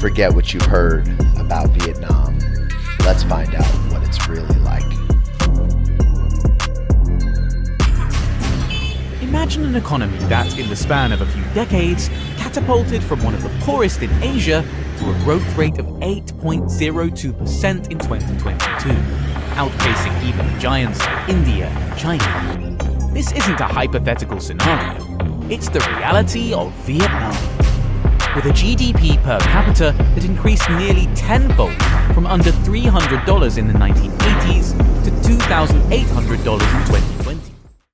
forget what you've heard about Vietnam. Let's find out what it's really like. Imagine an economy that, in the span of a few decades, catapulted from one of the poorest in Asia to a growth rate of 8.02% in 2022, outpacing even the giants like India and China. This isn't a hypothetical scenario, it's the reality of Vietnam. With a GDP per capita that increased nearly tenfold from under $300 in the 1980s to $2,800 in 2020.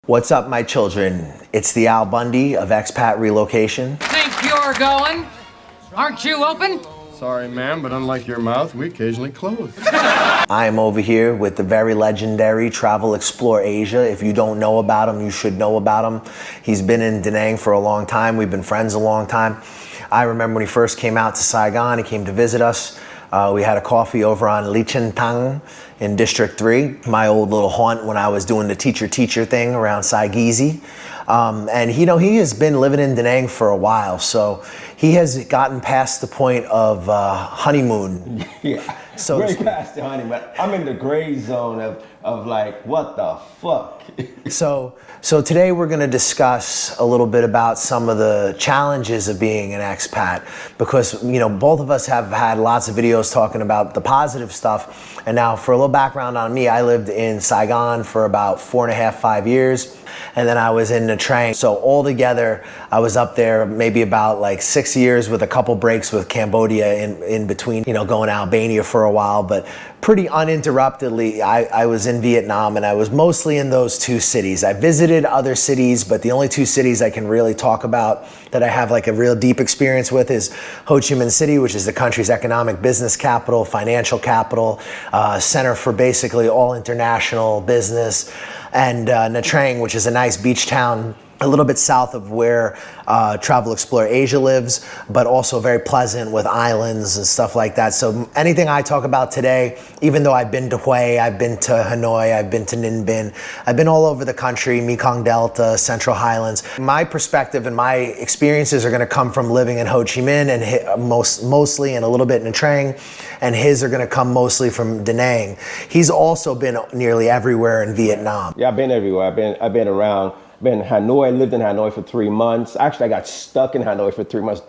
What's up, my children? It's the Al Bundy of Expat Relocation. Think you're going? Aren't you open? Sorry, ma'am, but unlike your mouth, we occasionally close. I am over here with the very legendary Travel Explore Asia. If you don't know about him, you should know about him. He's been in Danang for a long time. We've been friends a long time. I remember when he first came out to Saigon, he came to visit us. We had a coffee over on Ly Chinh Thang in District 3, my old little haunt when I was doing the teacher thing around Saigeezy. And he has been living in Danang for a while, so he has gotten past the point of honeymoon. Yeah, so way past the honeymoon. I'm in the gray zone of like, what the fuck? So today we're going to discuss a little bit about some of the challenges of being an expat, because both of us have had lots of videos talking about the positive stuff. And now for a little background on me, I lived in Saigon for about 4.5, 5 years. And then I was in Nha Trang. So altogether, I was up there maybe about like 6 years with a couple breaks with Cambodia in between, going to Albania for a while. But pretty uninterruptedly, I was in Vietnam, and I was mostly in those two cities. I visited other cities, but the only two cities I can really talk about that I have like a real deep experience with is Ho Chi Minh City, which is the country's economic business capital, financial capital, center for basically all international business, and Nha Trang, which is a nice beach town a little bit south of where Travel Explore Asia lives, but also very pleasant with islands and stuff like that. So anything I talk about today, even though I've been to Hue, I've been to Hanoi, I've been to Ninh Bình, I've been all over the country, Mekong Delta, Central Highlands. My perspective and my experiences are gonna come from living in Ho Chi Minh and mostly and a little bit in Nha Trang, and his are gonna come mostly from Danang. He's also been nearly everywhere in Vietnam. Yeah, I've been everywhere. I've been around. Been in Hanoi. I lived in Hanoi for 3 months. Actually, I got stuck in Hanoi for 3 months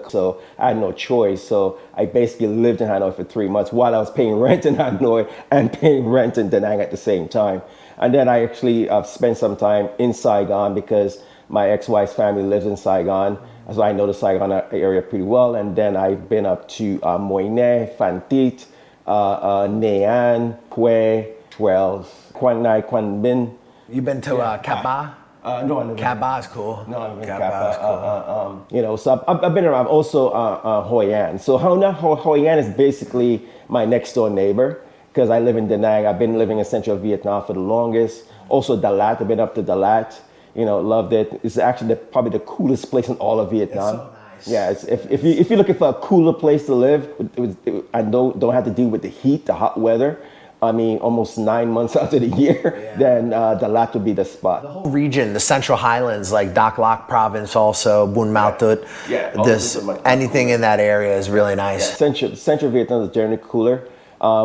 so I had no choice. So I basically lived in Hanoi for 3 months while I was paying rent in Hanoi and paying rent in Danang at the same time. And then I actually spent some time in Saigon because my ex-wife's family lives in Saigon. So I know the Saigon area pretty well. And then I've been up to Moi Ne, Phan Thit, Nha An, Hue, Quan Nai, Quan Binh. You've been to Cat Ba? No, I live in Cat Ba is cool. No, I live in Cat Cat Ba is cool. So I've been around. Also, Hoi An. So Hoi An is basically my next door neighbor because I live in Danang. I've been living in central Vietnam for the longest. Also, Dalat. I've been up to Dalat. Loved it. It's actually probably the coolest place in all of Vietnam. It's so nice. Yeah, if you're looking for a cooler place to live, I don't have to deal with the heat, the hot weather. I mean, almost 9 months out of the year, then Dalat would be the spot. The whole region, the Central Highlands, like Dak Lak province also, Bun Mau Tut, anything in that area is really nice. Yeah. Central Vietnam is generally cooler.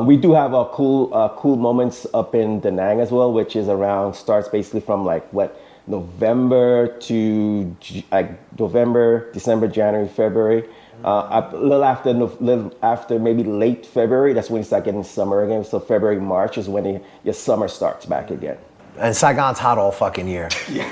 We do have cool moments up in Danang as well, which is starts basically from November to November, December, January, February. A little after maybe late February, that's when you start getting summer again. So February, March is when your summer starts back again. And Saigon's hot all fucking year. Yeah.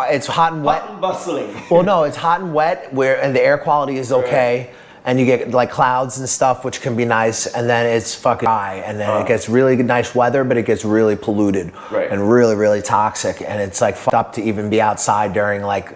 It's hot and wet. Hot and bustling. Well, no, it's hot and wet and the air quality is okay. Right. And you get like clouds and stuff, which can be nice. And then it's fucking dry. And then it gets really nice weather, but it gets really polluted and really, really toxic. And it's like fucked up to even be outside during like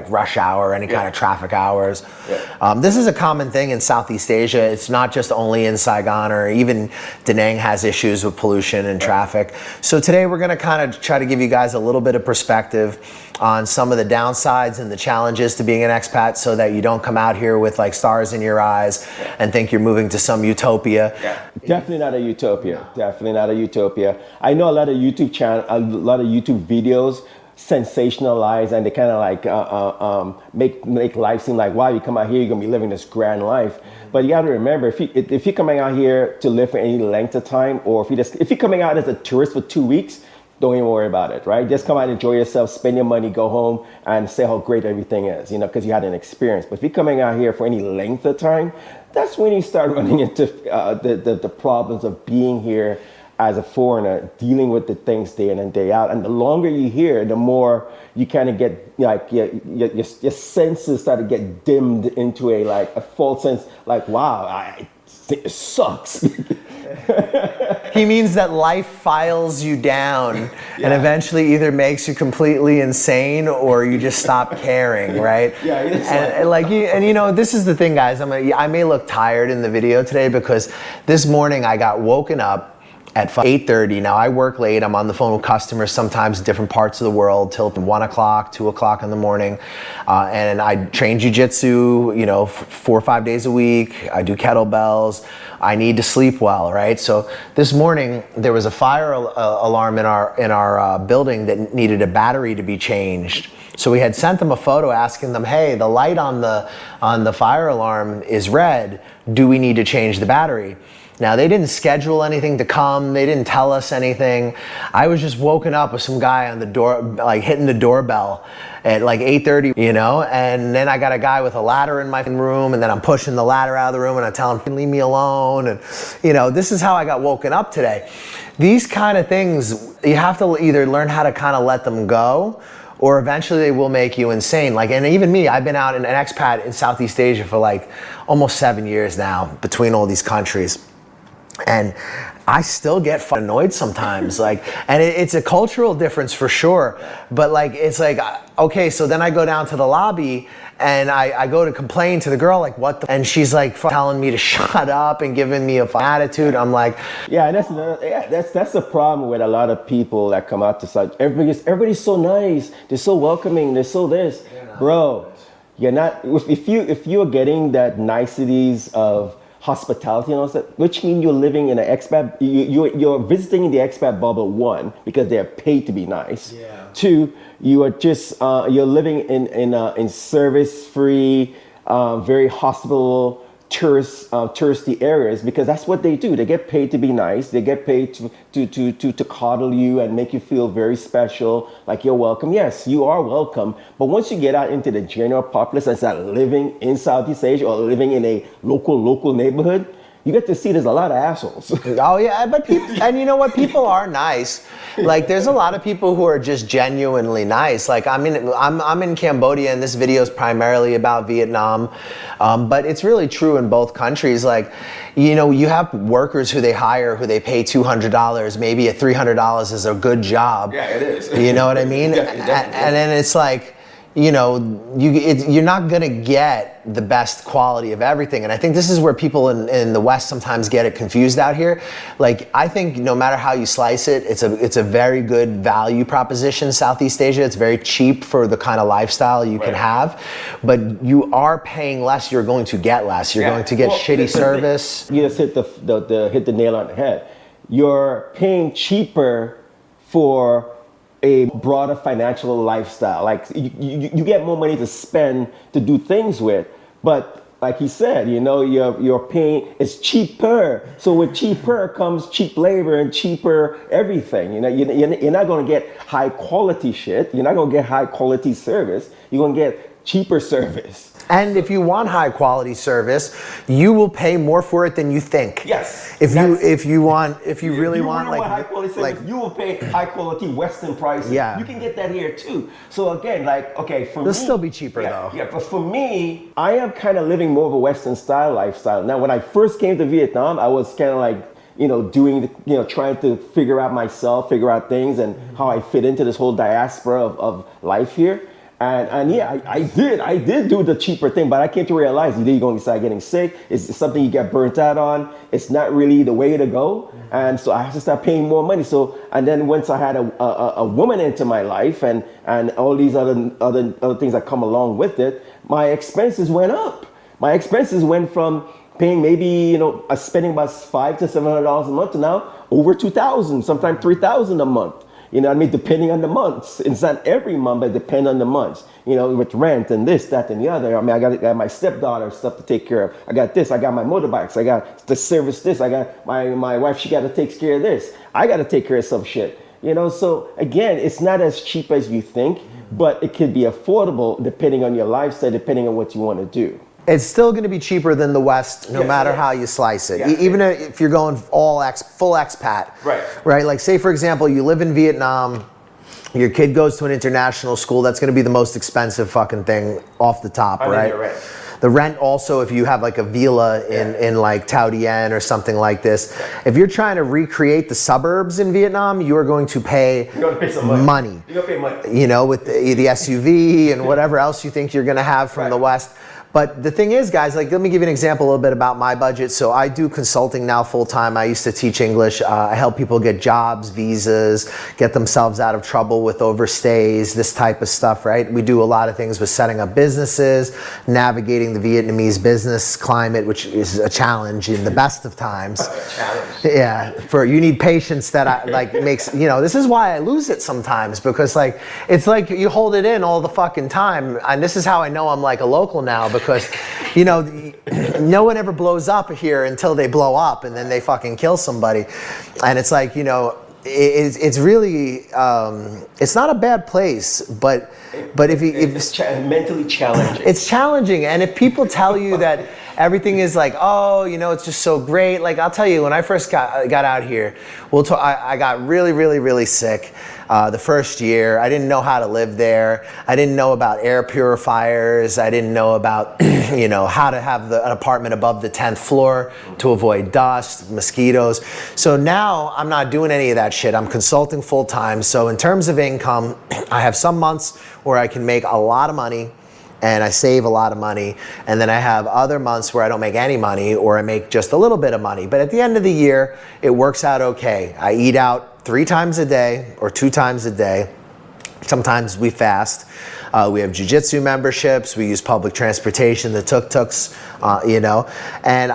rush hour, any kind of traffic hours. Yeah. This is a common thing in Southeast Asia. It's not just only in Saigon, or even Danang has issues with pollution and traffic. So today we're gonna kind of try to give you guys a little bit of perspective on some of the downsides and the challenges to being an expat, so that you don't come out here with like stars in your eyes and think you're moving to some utopia. Yeah. Definitely not a utopia. Definitely not a utopia. I know a lot of YouTube videos sensationalize, and they kind of like make life seem like, wow, you come out here, you're gonna be living this grand life. But you got to remember, if you're coming out here to live for any length of time, or if you're coming out as a tourist for 2 weeks, don't even worry about it, right? Just come out, enjoy yourself, spend your money, go home, and say how great everything is, because you had an experience. But if you're coming out here for any length of time, that's when you start running into the problems of being here as a foreigner, dealing with the things day in and day out. And the longer you're here, the more you kind of get like your senses start to get dimmed into a false sense, like, wow, it sucks. He means that life files you down and eventually either makes you completely insane or you just stop caring, right? Yeah, this is the thing, guys. I may look tired in the video today because this morning I got woken up at 8:30. Now I work late. I'm on the phone with customers, sometimes different parts of the world, till 1 o'clock, 2 o'clock in the morning. And I train jujitsu, 4 or 5 days a week. I do kettlebells. I need to sleep well, right? So this morning there was a fire alarm in our building that needed a battery to be changed. So we had sent them a photo asking them, hey, the light on the fire alarm is red. Do we need to change the battery? Now, they didn't schedule anything to come. They didn't tell us anything. I was just woken up with some guy on the door, like hitting the doorbell at like 8:30, and then I got a guy with a ladder in my room, and then I'm pushing the ladder out of the room and I tell him, leave me alone. And, this is how I got woken up today. These kind of things, you have to either learn how to kind of let them go, or eventually they will make you insane. And even me, I've been out in an expat in Southeast Asia for almost 7 years now, between all these countries. And I still get annoyed sometimes, and it's a cultural difference for sure. But okay, so then I go down to the lobby and I go to complain to the girl, and she's telling me to shut up and giving me a attitude. I'm like, yeah, that's the problem with a lot of people that come out to such. Everybody's so nice, they're so welcoming, they're so this, bro. You're not if you're getting that niceties of hospitality and all that, which means you're living in an expat, you're visiting the expat bubble, 1, because they're paid to be nice. 2, you are just you're living in service-free, very hospitable touristy areas, because that's what they do. They get paid to be nice. They get paid to coddle you and make you feel very special, like you're welcome. Yes, you are welcome. But once you get out into the general populace and start living in Southeast Asia or living in a local neighborhood, you get to see there's a lot of assholes. Oh yeah, but people, and you know what? People are nice. There's a lot of people who are just genuinely nice. I'm in Cambodia, and this video is primarily about Vietnam, but it's really true in both countries. You have workers who they hire, who they pay $200, maybe at $300 is a good job. Yeah, it is. You know what I mean? And then it's you're not gonna get the best quality of everything. And I think this is where people in the West sometimes get it confused out here. I think no matter how you slice it, it's a very good value proposition, Southeast Asia. It's very cheap for the kind of lifestyle you can have, but you are paying less, you're going to get less. You're going to get shitty service. You just hit the nail on the head. You're paying cheaper for a broader financial lifestyle. You get more money to spend to do things with, but like he said, you're paying, it's cheaper. So with cheaper comes cheap labor and cheaper everything. You're not going to get high quality shit. You're not going to get high quality service. You're going to get cheaper service. And if you want high quality service, you will pay more for it than you think. Yes. If you really want high quality service, you will pay high quality Western prices. Yeah. You can get that here too. So again, for me, it'll still be cheaper though. Yeah, but for me, I am kind of living more of a Western style lifestyle. Now, when I first came to Vietnam, I was kind of trying to figure out myself, figure out things and how I fit into this whole diaspora of life here. And yeah, I did do the cheaper thing, but I came to realize either you're going to start getting sick, it's something you get burnt out on, it's not really the way to go, and so I have to start paying more money. So, and then once I had a woman into my life and all these other things that come along with it, my expenses went up. My expenses went from paying maybe spending about $500 to $700 a month to now over $2,000, sometimes $3,000 a month. You know what I mean? Depending on the months. It's not every month, but it depends on the months. You know, with rent and this, that, and the other. I mean, I got my stepdaughter stuff to take care of. I got this. I got my motorbikes. I got to service this. I got my wife. She got to take care of this. I got to take care of some shit. You know, so again, it's not as cheap as you think, but it can be affordable depending on your lifestyle, depending on what you want to do. It's still going to be cheaper than the West, no matter how you slice it. Yeah, even if you're going full expat. Right. Like, say for example, you live in Vietnam, your kid goes to an international school. That's going to be the most expensive fucking thing off the top, right? The rent also, if you have like a villa in like Tao Dien or something like this, if you're trying to recreate the suburbs in Vietnam, you are going to pay, some money. You're going to pay money. You know, with the SUV and whatever else you think you're going to have from the West. But the thing is, guys, like, let me give you an example a little bit about my budget. So I do consulting now full time. I used to teach English. I help people get jobs, visas, get themselves out of trouble with overstays, this type of stuff, right? We do a lot of things with setting up businesses, navigating the Vietnamese business climate, which is a challenge in the best of times. Yeah, you need patience that makes, you know, this is why I lose it sometimes, because like, it's like you hold it in all the fucking time. And this is how I know I'm like a local now, because, you know, no one ever blows up here until they blow up and then they fucking kill somebody. And it's like, you know, it's really, it's not a bad place, but it's mentally challenging. It's challenging. And if people tell you that everything is like, oh, you know, it's just so great. Like, I'll tell you, when I first got out here, I got really, really, really sick. The first year, I didn't know how to live there. I didn't know about air purifiers. I didn't know about, you know, how to have an apartment above the 10th floor to avoid dust, mosquitoes. So now I'm not doing any of that shit. I'm consulting full time. So in terms of income, I have some months where I can make a lot of money and I save a lot of money. And then I have other months where I don't make any money, or I make just a little bit of money. But at the end of the year, it works out okay. I eat out 3 times a day or 2 times a day. Sometimes we fast. We have jiu-jitsu memberships. We use public transportation, the tuk-tuks, you know. And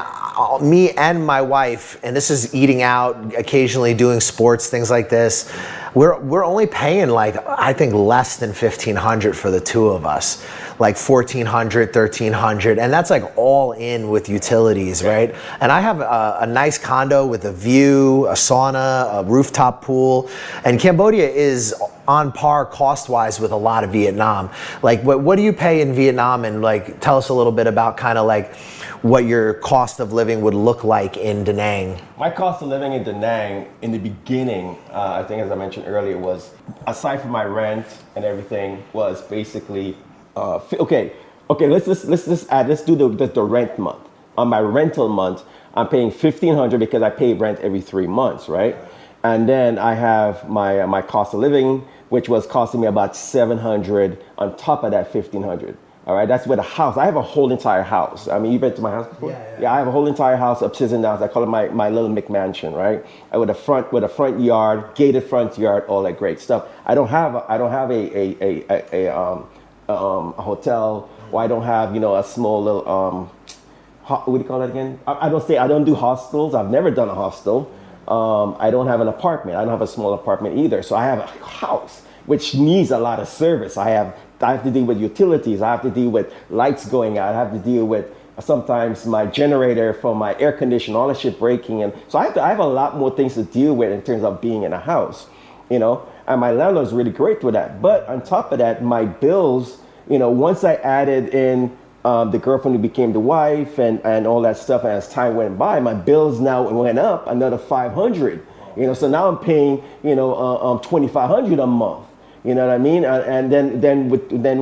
me and my wife, and this is eating out, occasionally doing sports, things like this, we're only paying like, I think, less than $1,500 for the two of us. Like $1,400, $1,300, and that's like all in with utilities, right? And I have a nice condo with a view, a sauna, a rooftop pool, and Cambodia is on par cost-wise with a lot of Vietnam. Like, what do you pay in Vietnam? And like, tell us a little bit about kind of like what your cost of living would look like in Da Nang. My cost of living in Da Nang in the beginning, I think as I mentioned earlier, was, aside from my rent and everything, was basically okay. Let's do the rent month. On my rental month, I'm paying $1,500 because I pay rent every 3 months, right? And then I have my cost of living, which was costing me about $700 on top of that $1,500. All right, that's with a house. I have a whole entire house. I mean, you've been to my house before? Yeah, I have a whole entire house, upstairs and downs. I call it my little McMansion, right? With a front yard, gated front yard, all that great stuff. I don't have a hotel, or I don't have, you know, a small little what do you call that again? I don't do hostels. I've never done a hostel. I don't have an apartment. I don't have a small apartment either. So I have a house, which needs a lot of service. I have to deal with utilities. I have to deal with lights going out. I have to deal with sometimes my generator for my air conditioner, all that shit breaking. And so I have a lot more things to deal with in terms of being in a house, you know. And my landlord's really great with that. But on top of that, my bills, you know, once I added in the girlfriend who became the wife and all that stuff, and as time went by, my bills now went up another $500. You know, so now I'm paying, you know, $2,500 a month. You know what I mean? And then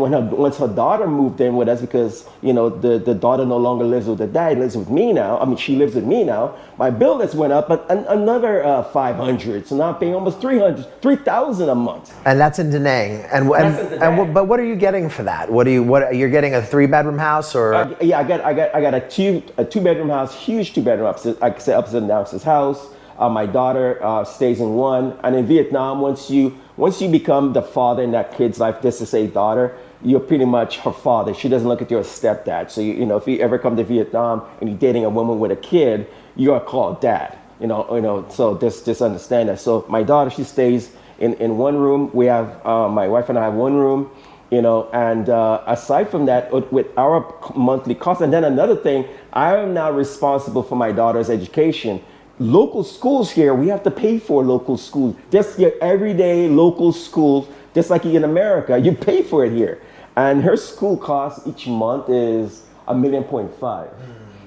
once her daughter moved in with us, because, you know, the daughter no longer lives with the dad, lives with me now. I mean, she lives with me now. My bill just went up another $500. So now I'm paying almost $3,000 a month. And that's in Da Nang. But what are you getting for that? You're getting a 3-bedroom house, or? I got a 2-bedroom house, huge 2-bedroom upstairs, like I said, upstairs and downstairs house. My daughter stays in one. And in Vietnam, once you become the father in that kid's life, just to say daughter, you're pretty much her father. She doesn't look at you as stepdad. So you know, if you ever come to Vietnam and you're dating a woman with a kid, you are called dad. You know. So just understand that. So my daughter, she stays In one room, we have, my wife and I have one room, you know, and aside from that, with our monthly costs, and then another thing, I am now responsible for my daughter's education. Local schools here, we have to pay for local schools. Just your everyday local schools, just like in America, you pay for it here. And her school cost each month is $1.5 million.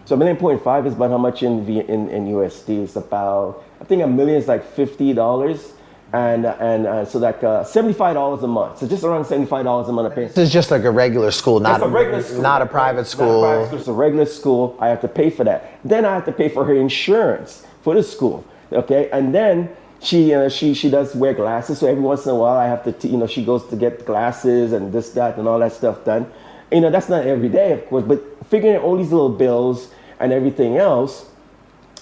So $1.5 million is about how much in USD? It's about, I think $1 million is like $50. And so like $75 a month. So just around $75 a month. This is just like a regular school, not a regular school, not a private school. Not a private school. It's a regular school. I have to pay for that. Then I have to pay for her insurance for the school. Okay, and then she does wear glasses. So every once in a while, I have to she goes to get glasses and this, that, and all that stuff done. You know, that's not every day, of course, but figuring out all these little bills and everything else,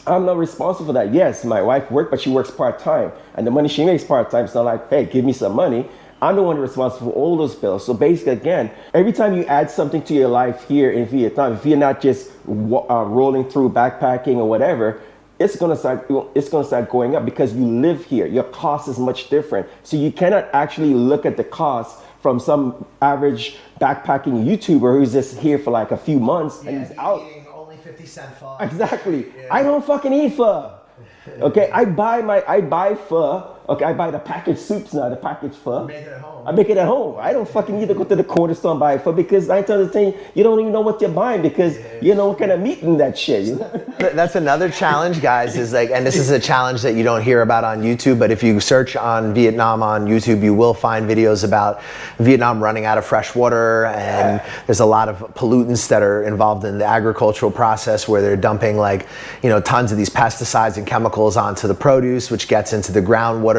I'm not responsible for that. Yes, my wife works, but she works part-time. And the money she makes part-time, it's not like, hey, give me some money. I'm the one responsible for all those bills. So basically, again, every time you add something to your life here in Vietnam, if you're not just rolling through backpacking or whatever, it's gonna start going up because you live here. Your cost is much different. So you cannot actually look at the cost from some average backpacking YouTuber who's just here for like a few months and he's out. 50-cent pho. Exactly. Yeah. I don't fucking eat pho. Okay, I buy pho. Okay, I buy the packaged soups now, the packaged pho. Make it at home. I make it at home. I don't fucking need to go to the corner store and buy pho because 9 times out of 10, you don't even know what you're buying because you know what kind of meat in that shit. You know? That's another challenge, guys, is like, and this is a challenge that you don't hear about on YouTube, but if you search on Vietnam on YouTube, you will find videos about Vietnam running out of fresh water, and there's a lot of pollutants that are involved in the agricultural process where they're dumping like, tons of these pesticides and chemicals onto the produce, which gets into the groundwater.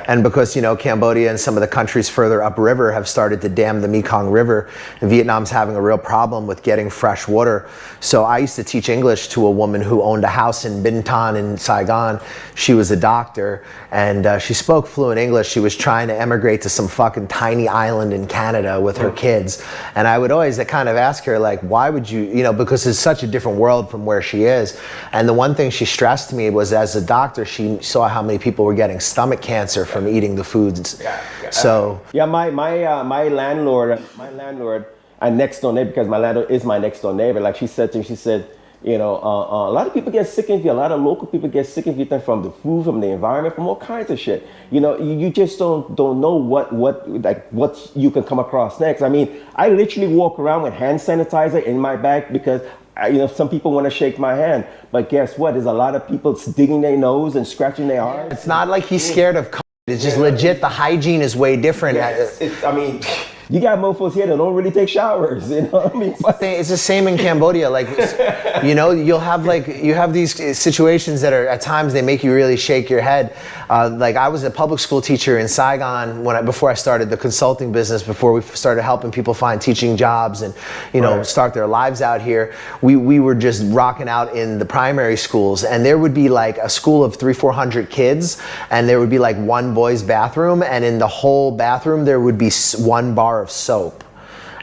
And because, Cambodia and some of the countries further upriver have started to dam the Mekong River, Vietnam's having a real problem with getting fresh water. So I used to teach English to a woman who owned a house in Binh Thanh in Saigon. She was a doctor and she spoke fluent English. She was trying to emigrate to some fucking tiny island in Canada with her kids. And I would always kind of ask her, like, why would you, because it's such a different world from where she is. And the one thing she stressed to me was, as a doctor, she saw how many people were getting stomach cancer from eating the foods. So my landlord and next door neighbor, because my landlord is my next door neighbor, like she said to me, a lot of people get sick in Vietnam. A lot of local people get sick in Vietnam from the food, from the environment, from all kinds of shit. You just don't know what you can come across next. I mean, I literally walk around with hand sanitizer in my bag because some people want to shake my hand, but guess what? There's a lot of people digging their nose and scratching their arms. It's not like he's scared of COVID. It's just legit. The hygiene is way different. You got mofos here that don't really take showers, what I mean? It's the same in Cambodia. Like, you'll have you have these situations that are at times they make you really shake your head. Like I was a public school teacher in Saigon before I started the consulting business, before we started helping people find teaching jobs and start their lives out here. We were just rocking out in the primary schools, and there would be like a school of 300-400 kids, and there would be like one boys' bathroom, and in the whole bathroom there would be one bar of soap.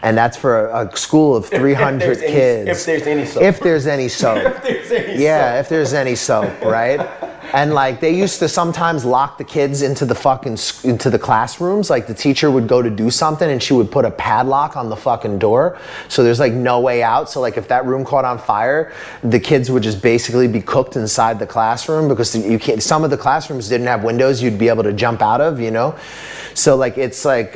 And that's for a school of 300 kids. If there's any soap. If there's any soap. If there's any soap, right? And like they used to sometimes lock the kids into the classrooms. Like the teacher would go to do something and she would put a padlock on the fucking door. So there's like no way out. So like if that room caught on fire, the kids would just basically be cooked inside the classroom because some of the classrooms didn't have windows you'd be able to jump out of, So like it's like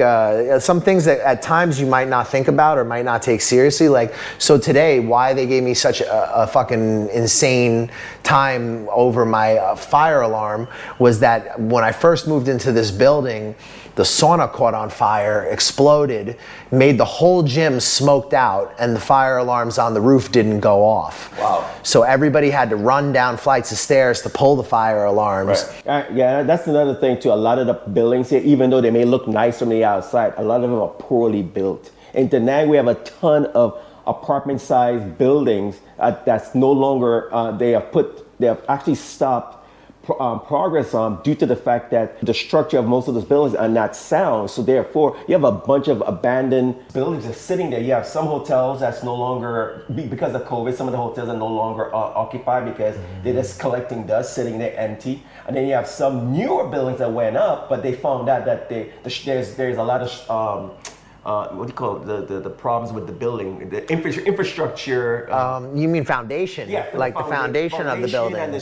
some things that at times you might not think about or might not take seriously. Like, so today, why they gave me such a fucking insane time over my fire alarm was that when I first moved into this building, the sauna caught on fire, exploded, made the whole gym smoked out, and the fire alarms on the roof didn't go off. Wow. So everybody had to run down flights of stairs to pull the fire alarms. Right. Yeah, that's another thing too. A lot of the buildings here, even though they may look nice from the outside, a lot of them are poorly built. In Danang, we have a ton of apartment-sized buildings that's no longer, they have actually stopped progress on due to the fact that the structure of most of those buildings are not sound. So therefore, you have a bunch of abandoned buildings that's sitting there. You have some hotels that's no longer, because of COVID, some of the hotels are no longer occupied because they're just collecting dust, sitting there empty. And then you have some newer buildings that went up, but they found out that there's a lot of what do you call it? The problems with the building, the infrastructure. You mean foundation? Yeah, like the foundation of the building. And the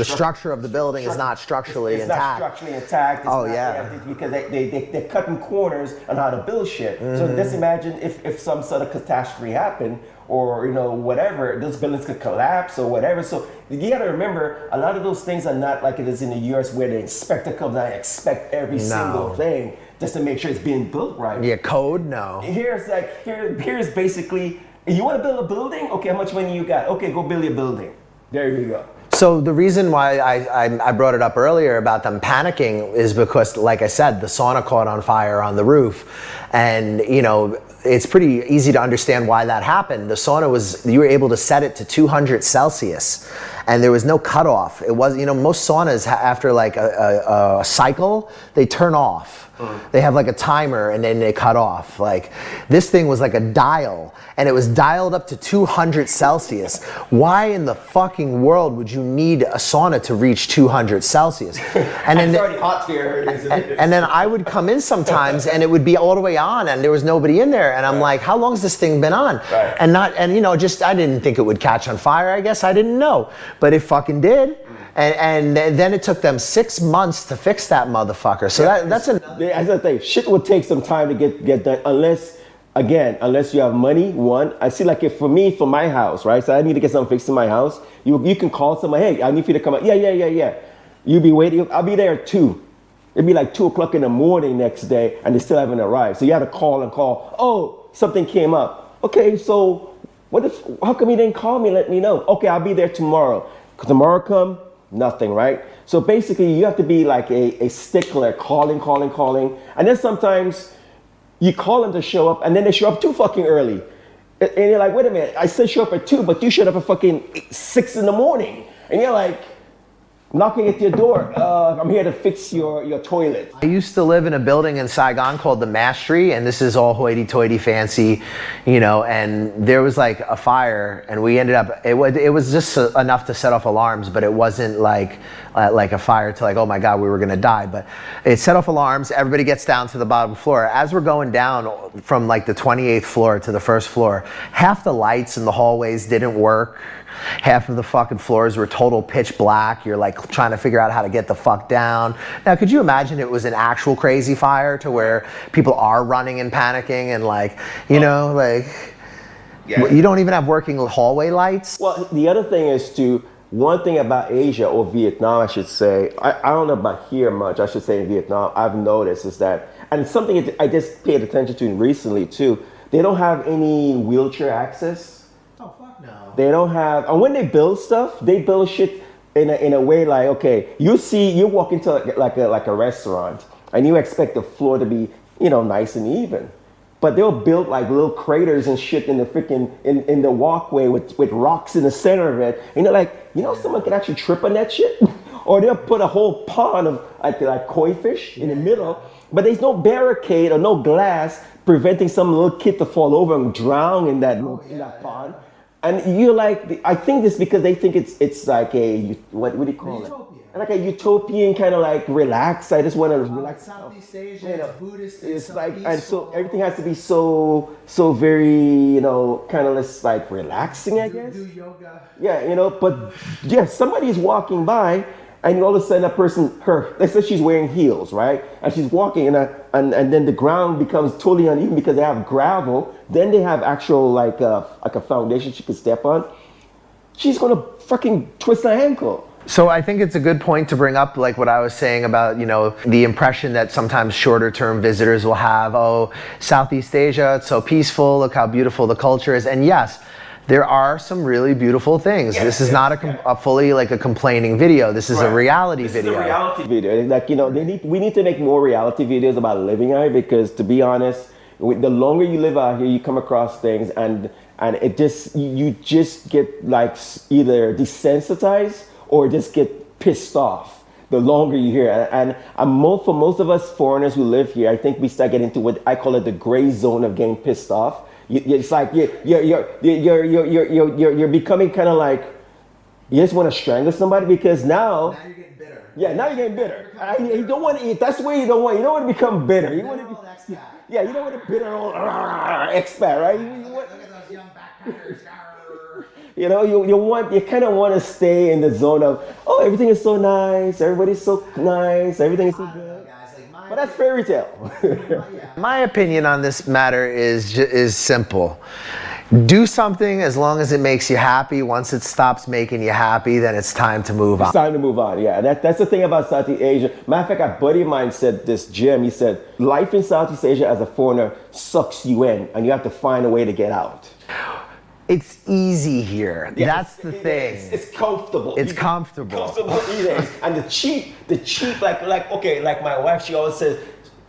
structure of the building is not structurally it's intact. Not structurally intact. Because they're cutting corners on how to build shit. So just imagine if some sort of catastrophe happened, or whatever, those buildings could collapse or whatever. So you got to remember, a lot of those things are not like it is in the US, where the inspector comes out and inspect every single thing just to make sure it's being built right. Yeah, code? No. Here's basically, you want to build a building? Okay, how much money you got? Okay, go build your building. There you go. So the reason why I brought it up earlier about them panicking is because, like I said, the sauna caught on fire on the roof. And, it's pretty easy to understand why that happened. The sauna you were able to set it to 200 Celsius and there was no cutoff. It was, most saunas after like a cycle, they turn off. They have like a timer and then they cut off. Like this thing was like a dial and it was dialed up to 200 Celsius. Why in the fucking world would you need a sauna to reach 200 Celsius? And then, it's already hot here. And then I would come in sometimes and it would be all the way on and there was nobody in there. And I'm like, how long has this thing been on? Right. I didn't think it would catch on fire. I guess I didn't know, but it fucking did. And then it took them 6 months to fix that motherfucker. So that's another. As I say, shit will take some time to get done, unless you have money. One, I see, like, if for my house, right? So I need to get something fixed in my house. You can call someone, hey, I need for you to come out. Yeah. You be waiting. I'll be there at 2. It'd be like 2 o'clock in the morning next day, and they still haven't arrived. So you have to call. Oh, something came up. Okay, so how come you didn't call me? Let me know. Okay, I'll be there tomorrow. Tomorrow come. Nothing, right? So basically, you have to be like a stickler, calling. And then sometimes you call them to show up, and then they show up too fucking early. And you're like, wait a minute, I said show up at 2, but you showed up at fucking 6 in the morning. And you're like, knocking at your door, I'm here to fix your toilet. I used to live in a building in Saigon called the Mastery, and this is all hoity-toity fancy, and there was like a fire, and we ended up, it was just enough to set off alarms, but it wasn't like a fire to like, oh my God, we were gonna die. But it set off alarms, everybody gets down to the bottom floor. As we're going down from like the 28th floor to the first floor, half the lights in the hallways didn't work. Half of the fucking floors were total pitch black. You're like trying to figure out how to get the fuck down. Now, could you imagine it was an actual crazy fire to where people are running and panicking and you don't even have working hallway lights? Well, the other thing is one thing about Asia, or Vietnam, I should say, I don't know about here much, I should say in Vietnam, I've noticed is that, and something I just paid attention to recently too, they don't have any wheelchair access. Oh, fuck no. They don't have, and when they build stuff, they build shit in a way like, okay, you walk into like a restaurant and you expect the floor to be, nice and even. But they'll build like little craters and shit in the freaking, in the walkway with rocks in the center of it. And you're like, someone could actually trip on that shit? Or they'll put a whole pond of like koi fish in the middle, but there's no barricade or no glass preventing some little kid to fall over and drown in that pond. And you're like, I think this because they think it's like what do you call it? Like a utopian kind of like relax. I just want to relax. Southeast Asia, it's Buddhist. It's like, and so everything has to be so very, kind of less like relaxing, I guess. Do yoga. Yeah, but yeah, somebody's walking by, and all of a sudden that person, let's say she's wearing heels, right? And she's walking, and then the ground becomes totally uneven because they have gravel. Then they have actual like a foundation she could step on. She's gonna fucking twist her ankle. So I think it's a good point to bring up, like what I was saying about, the impression that sometimes shorter term visitors will have, oh, Southeast Asia, it's so peaceful, look how beautiful the culture is. And yes, there are some really beautiful things. Yes, this is not a fully like a complaining video. This is a reality video. This is a reality video. Like, we need to make more reality videos about living out here, because to be honest, the longer you live out here, you come across things and it just, you just get like either desensitized or just get pissed off the longer you hear. And for most of us foreigners who live here, I think we start getting into what I call it the gray zone of getting pissed off. It's like you're becoming kind of like, you just want to strangle somebody because now you're getting bitter. Yeah, now you're getting bitter. You don't want to eat. That's where you don't want to become bitter. You want to be, yeah, you don't want to bitter old expat, right? Look at those young backpackers. You know, you kind of want to stay in the zone of, oh, everything is so nice, everybody's so nice, everything is so good. But that's fairy tale. My opinion on this matter is simple. Do something as long as it makes you happy. Once it stops making you happy, then it's time to move on. It's time to move on, yeah. That's the thing about Southeast Asia. Matter of fact, a buddy of mine said this, Jim, he said, life in Southeast Asia as a foreigner sucks you in, and you have to find a way to get out. It's easy here. Yeah, that's the thing. It's comfortable. It's comfortable. Comfortable eating. And the cheap, like my wife, she always says,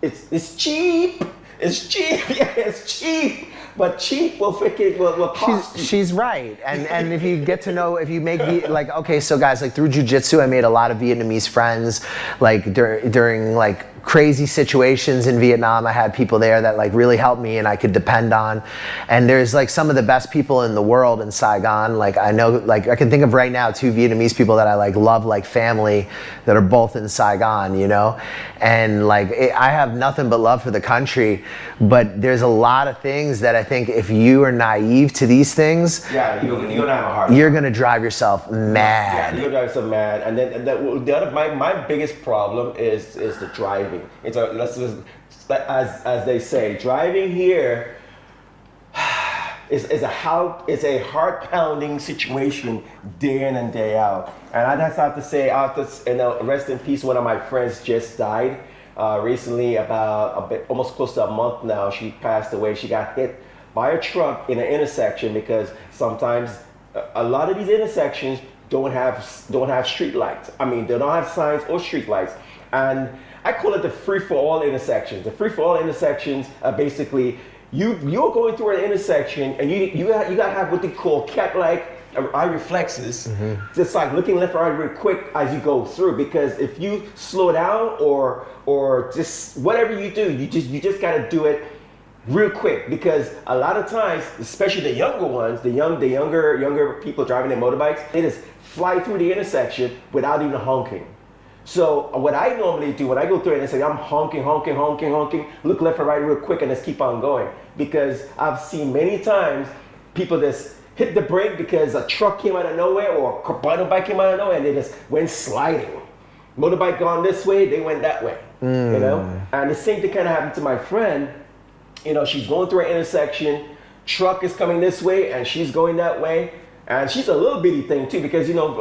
it's cheap. It's cheap. Yeah, it's cheap. But cheap will cost you. She's right. And if you get to know, if you make, okay, so guys, like through jiu-jitsu, I made a lot of Vietnamese friends, like during like crazy situations in Vietnam. I had people there that like really helped me and I could depend on. And there's like some of the best people in the world in Saigon. Like I know, like I can think of right now 2 Vietnamese people that I like love like family that are both in Saigon, you know? And like I have nothing but love for the country, but there's a lot of things that I think if you are naive to these things, yeah, you're gonna have a hard time. You're gonna drive yourself mad. Yeah, you're gonna drive yourself mad. And then the other, my biggest problem is the driving. It's as they say, driving here is a heart-pounding situation day in and day out. And I just have to say, rest in peace. One of my friends just died recently, almost close to a month now. She passed away. She got hit by a truck in an intersection because sometimes a lot of these intersections don't have street lights. I mean, they don't have signs or street lights. And I call it the free-for-all intersections. The free-for-all intersections are basically you're going through an intersection and you gotta have what they call cat-like eye reflexes, just like looking left or right real quick as you go through. Because if you slow down or just whatever you do, you just gotta do it real quick. Because a lot of times, especially the younger ones, the younger people driving their motorbikes, they just fly through the intersection without even honking. So what I normally do when I go through it and say I'm honking, look left or right real quick and just keep on going. Because I've seen many times people just hit the brake because a truck came out of nowhere or a motorbike came out of nowhere and they just went sliding. Motorbike gone this way, they went that way, you know? And the same thing kind of happened to my friend. You know, she's going through an intersection, truck is coming this way and she's going that way. And she's a little bitty thing too, because you know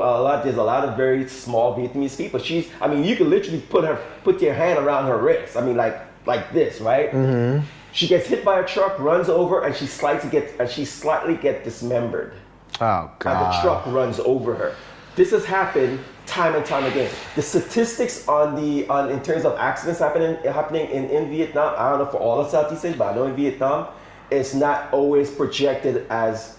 there's a lot of very small Vietnamese people. You could literally put your hand around her wrist. I mean, like this, right? Mm-hmm. She gets hit by a truck, runs over, and she slightly gets dismembered. Oh God! And the truck runs over her. This has happened time and time again. The statistics in terms of accidents happening in Vietnam, I don't know for all of Southeast Asia, but I know in Vietnam, it's not always projected as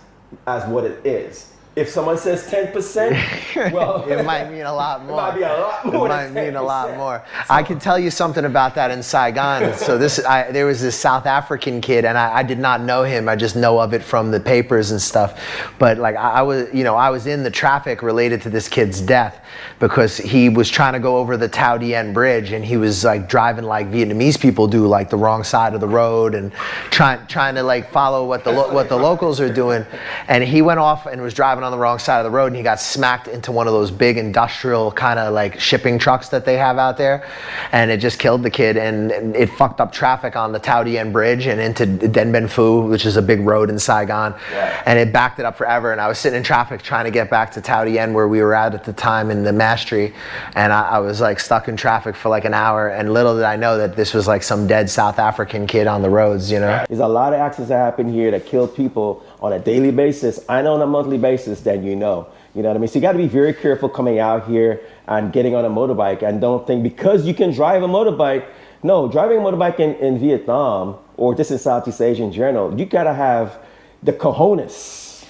what it is. If someone says 10%, well, it might mean a lot more. It might be a lot more. It might mean a lot more. I can tell you something about that in Saigon. So there was this South African kid, and I did not know him. I just know of it from the papers and stuff. But like I was in the traffic related to this kid's death because he was trying to go over the Tao Dien Bridge, and he was like driving like Vietnamese people do, like the wrong side of the road, and trying to like follow what the locals are doing. And he went off and was driving on the wrong side of the road, and he got smacked into one of those big industrial kind of like shipping trucks that they have out there, and it just killed the kid, and it fucked up traffic on the Tao Dien Bridge and into Dien Bien Phu, which is a big road in Saigon. Yeah. And it backed it up forever, and I was sitting in traffic trying to get back to Tao Dien where we were at the time in the Mastery, and I was like stuck in traffic for like an hour, and little did I know that this was like some dead South African kid on the roads, you know? There's a lot of accidents that happen here that kill people on a daily basis. I know on a monthly basis, then you know what I mean? So you got to be very careful coming out here and getting on a motorbike, and don't think because you can drive a motorbike. No, driving a motorbike in Vietnam or just in Southeast Asia in general, you got to have the cojones,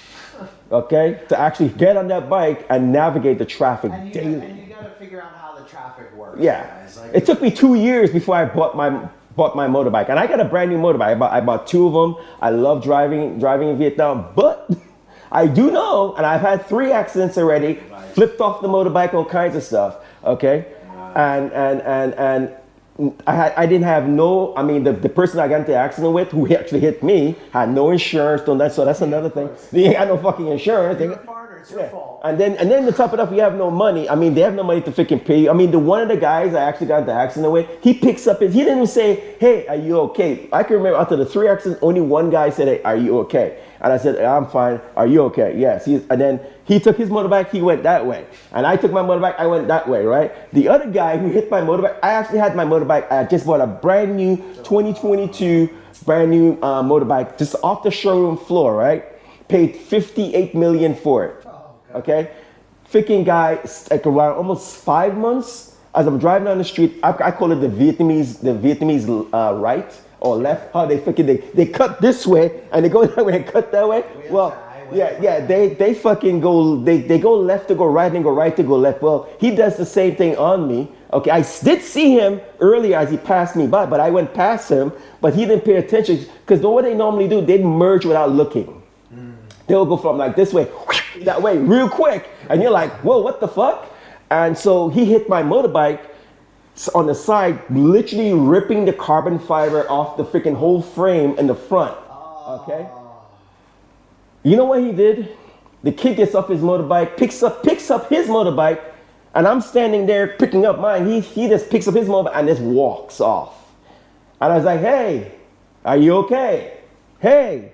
okay, to actually get on that bike and navigate the traffic daily. And you got to figure out how the traffic works. Yeah, Guys. Like, it took me 2 years before I bought my motorbike, and I got a brand new motorbike. I bought two of them. I love driving in Vietnam, but I do know, and I've had 3 accidents already. Flipped off the motorbike, all kinds of stuff. Okay, and I didn't have no. I mean, the person I got into the accident with, who actually hit me, had no insurance. So that's another thing. They ain't got no fucking insurance. You're a foreigner, it's your fault. And then to top it up, you have no money. I mean, they have no money to freaking pay you. I mean, one of the guys I actually got into the accident with, he picks up he didn't even say, "Hey, are you okay?" I can remember after the 3 accidents, only one guy said, "Hey, are you okay?" And I said, "I'm fine. Are you okay?" Yes. And then he took his motorbike, he went that way. And I took my motorbike, I went that way, right? The other guy who hit my motorbike, I actually had my motorbike, I just bought a brand new 2022 brand new motorbike just off the showroom floor, right? Paid $58 million for it. Okay? Freaking guy, like around almost 5 months, as I'm driving down the street, I call it the Vietnamese right or left. How they they cut this way and they go that way and cut that way. Well, yeah, they fucking go, they go left to go right and go right to go left. Well, he does the same thing on me. Okay, I did see him earlier as he passed me by, but I went past him, but he didn't pay attention because what they normally do, they merge without looking. They'll go from like this way, that way, real quick. And you're like, whoa, what the fuck? And so he hit my motorbike on the side, literally ripping the carbon fiber off the freaking whole frame in the front. Okay? You know what he did? The kid gets off his motorbike, picks up his motorbike, and I'm standing there picking up mine. He just picks up his motorbike and just walks off. And I was like, "Hey, are you okay? Hey,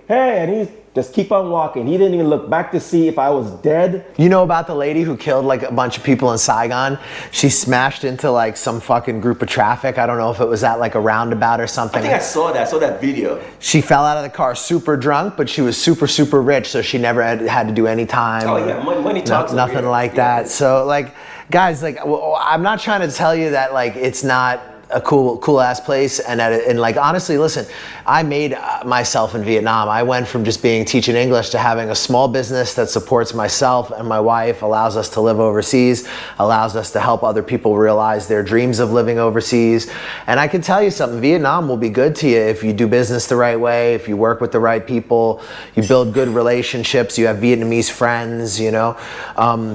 and he's just keep on walking. He didn't even look back to see if I was dead." You know about the lady who killed like a bunch of people in Saigon? She smashed into like some fucking group of traffic. I don't know if it was at like a roundabout or something. I think I saw that video. She fell out of the car super drunk, but she was super, super rich, so she never had to do any time. Oh yeah, money talks. Nothing like that. So like, guys, like, I'm not trying to tell you that like it's not a cool ass place, and like honestly, listen, I made myself in Vietnam. I went from just teaching English to having a small business that supports myself and my wife, allows us to live overseas, allows us to help other people realize their dreams of living overseas. And I can tell you something, Vietnam will be good to you if you do business the right way, if you work with the right people, you build good relationships, you have Vietnamese friends, you know.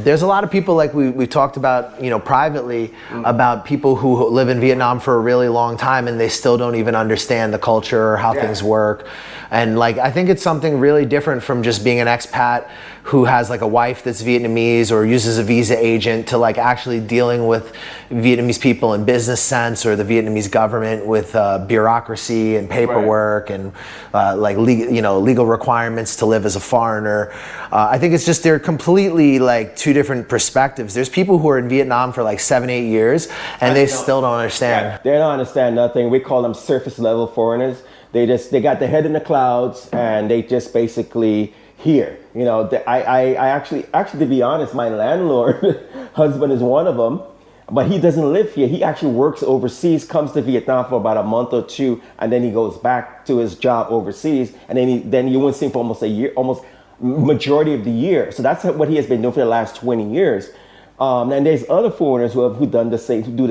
There's a lot of people, like we talked about, you know, privately, about people who live in Vietnam for a really long time and they still don't even understand the culture or how things work. And like, I think it's something really different from just being an expat who has like a wife that's Vietnamese or uses a visa agent to like actually dealing with Vietnamese people in business sense, or the Vietnamese government with bureaucracy and paperwork and like legal requirements to live as a foreigner. I think it's just, they're completely like two different perspectives. There's people who are in Vietnam for like 7-8 years and they still don't understand. Yeah, they don't understand nothing. We call them surface level foreigners. They got their head in the clouds and they just basically here. You know, I actually, to be honest, my landlord husband is one of them, but he doesn't live here. He actually works overseas, comes to Vietnam for about a month or two, and then he goes back to his job overseas, and then you won't see him for almost a year, almost majority of the year. So that's what he has been doing for the last 20 years. And there's other foreigners who do the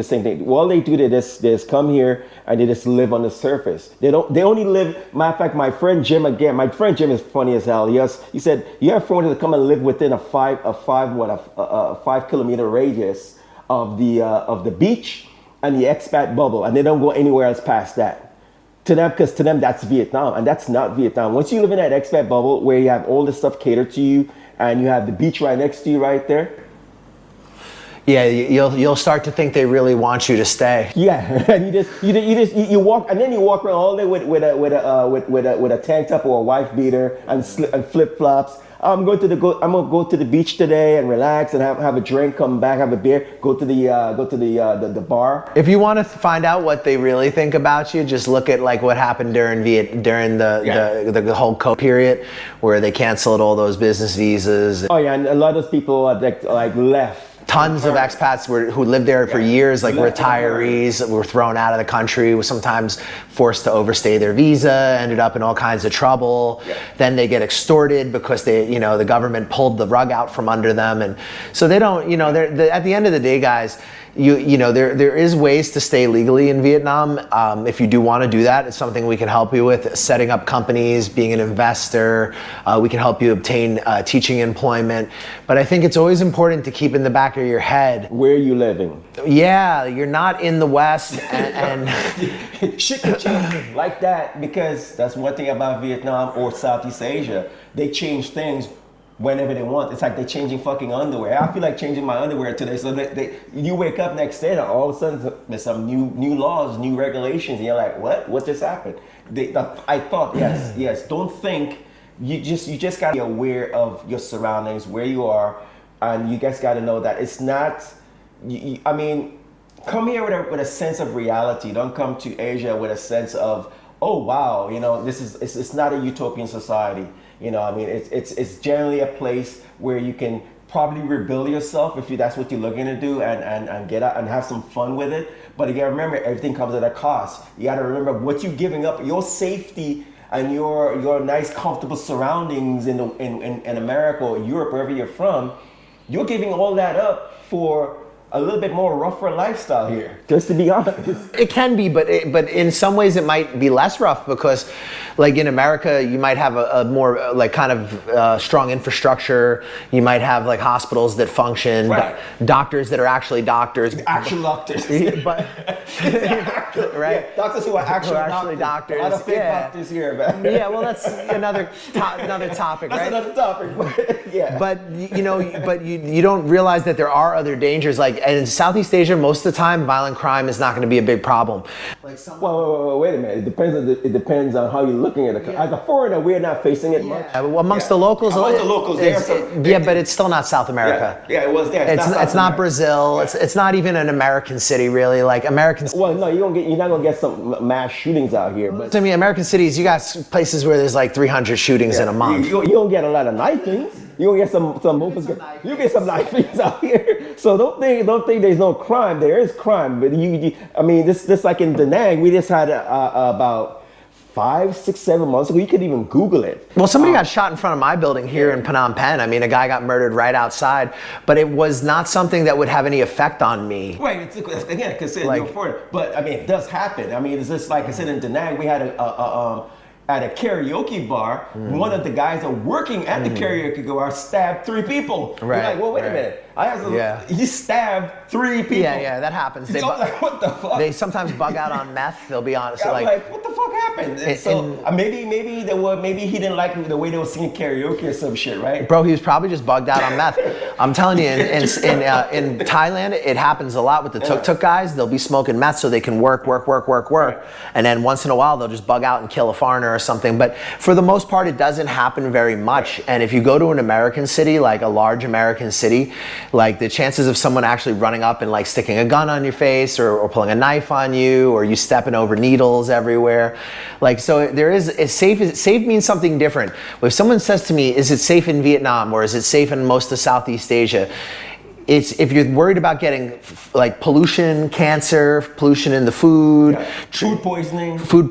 same thing. All they do, they just come here and they just live on the surface. They only live. Matter of fact, my friend Jim is funny as hell. He said you have foreigners that come and live within a 5 kilometer radius of the beach and the expat bubble, and they don't go anywhere else past that. Because to them that's Vietnam, and that's not Vietnam. Once you live in that expat bubble where you have all this stuff catered to you, and you have the beach right next to you right there. Yeah, you'll start to think they really want you to stay. Yeah, and you walk, and then you walk around all day with a tank top or a wife beater and flip flops. I'm gonna go to the beach today and relax and have a drink, come back, have a beer, go to the bar. If you want to find out what they really think about you, just look at like what happened during the whole COVID period, where they canceled all those business visas. Oh yeah, and a lot of those people like left Tons of expats who lived there for years, like retirees, were thrown out of the country, were sometimes forced to overstay their visa, ended up in all kinds of trouble. Then they get extorted because the government pulled the rug out from under them, and so they don't, at the end of the day, guys, there is ways to stay legally in Vietnam. If you do want to do that, it's something we can help you with. Setting up companies, being an investor, we can help you obtain teaching employment. But I think it's always important to keep in the back of your head. Where are you living? Yeah, you're not in the West, and shit can change like that, because that's one thing about Vietnam or Southeast Asia. They change things whenever they want. It's like they're changing fucking underwear. I feel like changing my underwear today. So you wake up next day and all of a sudden there's some new laws, new regulations, and you're like, what just happened? I thought, yes. Don't think. You just gotta be aware of your surroundings, where you are, and you guys gotta know that it's not. Come here with a sense of reality. Don't come to Asia with a sense of, oh wow, it's not a utopian society. It's generally a place where you can probably rebuild yourself if that's what you're looking to do, and get out and have some fun with it. But you gotta remember, everything comes at a cost. You gotta remember what you're giving up, your safety and your nice comfortable surroundings in America or Europe, wherever you're from. You're giving all that up for a little bit more rougher lifestyle here, just to be honest. It can be, but in some ways it might be less rough, because like in America, you might have a more like kind of strong infrastructure. You might have like hospitals that function, right. Doctors that are actually doctors. Actual doctors. But right? Yeah, doctors who are actually doctors. A lot of fake doctors here, man. Yeah, well, that's another topic, that's right? Another topic, but yeah. But you don't realize that there are other dangers. Like, and in Southeast Asia, most of the time, violent crime is not going to be a big problem. Like well, wait a minute. It depends on how you're looking at it. As a foreigner, we're not facing it much. Well, amongst the locals, but it's still not South America. Yeah, it was there. It's not Brazil. Yeah. It's not even an American city, really. Like American. Well, no, you're not gonna get some mass shootings out here. But I mean, American cities, you got places where there's like 300 shootings in a month. You don't get a lot of knifings. You don't get some you get some knifings out here. So don't think there's no crime. There is crime, but this like in Danang, we just had about 5, 6, 7 months ago. You could even Google it. Well, somebody got shot in front of my building here in Phnom Penh. I mean, a guy got murdered right outside, but it was not something that would have any effect on me. Right, again, consider like, but it does happen. It's just like I said in Danang, we had at a karaoke bar, one of the guys that working at the karaoke bar stabbed 3 people. Right. You're like, well, wait a minute. He stabbed 3 people. Yeah, that happens. They like, what the fuck? They sometimes bug out on meth. They'll be honest. I'm like, what the fuck happened? Maybe he didn't like the way they were singing karaoke or some shit, right? Bro, he was probably just bugged out on meth. I'm telling you, in Thailand, it happens a lot with the tuk-tuk guys. They'll be smoking meth so they can work. And then once in a while, they'll just bug out and kill a foreigner or something. But for the most part, it doesn't happen very much. And if you go to an American city, like a large American city, like the chances of someone actually running up and like sticking a gun on your face or pulling a knife on you, or you stepping over needles everywhere. Like, so there is, safe means something different. If someone says to me, is it safe in Vietnam or is it safe in most of Southeast Asia? It's if you're worried about getting like pollution, cancer, pollution in the food, food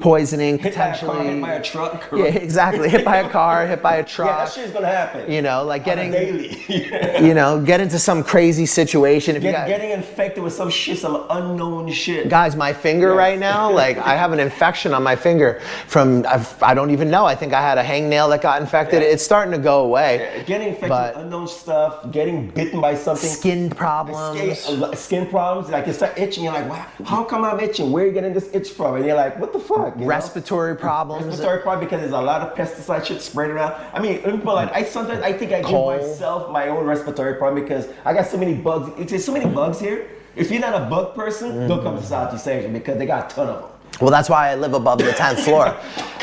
poisoning, potentially. Hit by a truck. Yeah, exactly. Hit by a car, hit by a truck. Yeah, that shit's gonna happen. Like getting daily. Get into some crazy situation. Getting infected with some shit, some unknown shit. Guys, my finger right now, like I have an infection on my finger from I don't even know. I think I had a hangnail that got infected. It's starting to go away. Yeah, getting infected with unknown stuff, getting bitten by something. Skin problems. Skin problems, like you start itching, you're like, wow, how come I'm itching? Where are you getting this itch from? And you're like, what the fuck? Respiratory problems. Respiratory problem because there's a lot of pesticide shit sprayed around. I mean, I think I give myself my own respiratory problem because I got so many bugs. There's so many bugs here. If you're not a bug person, don't come to Southeast Asia because they got a ton of them. Well, that's why I live above the 10th floor.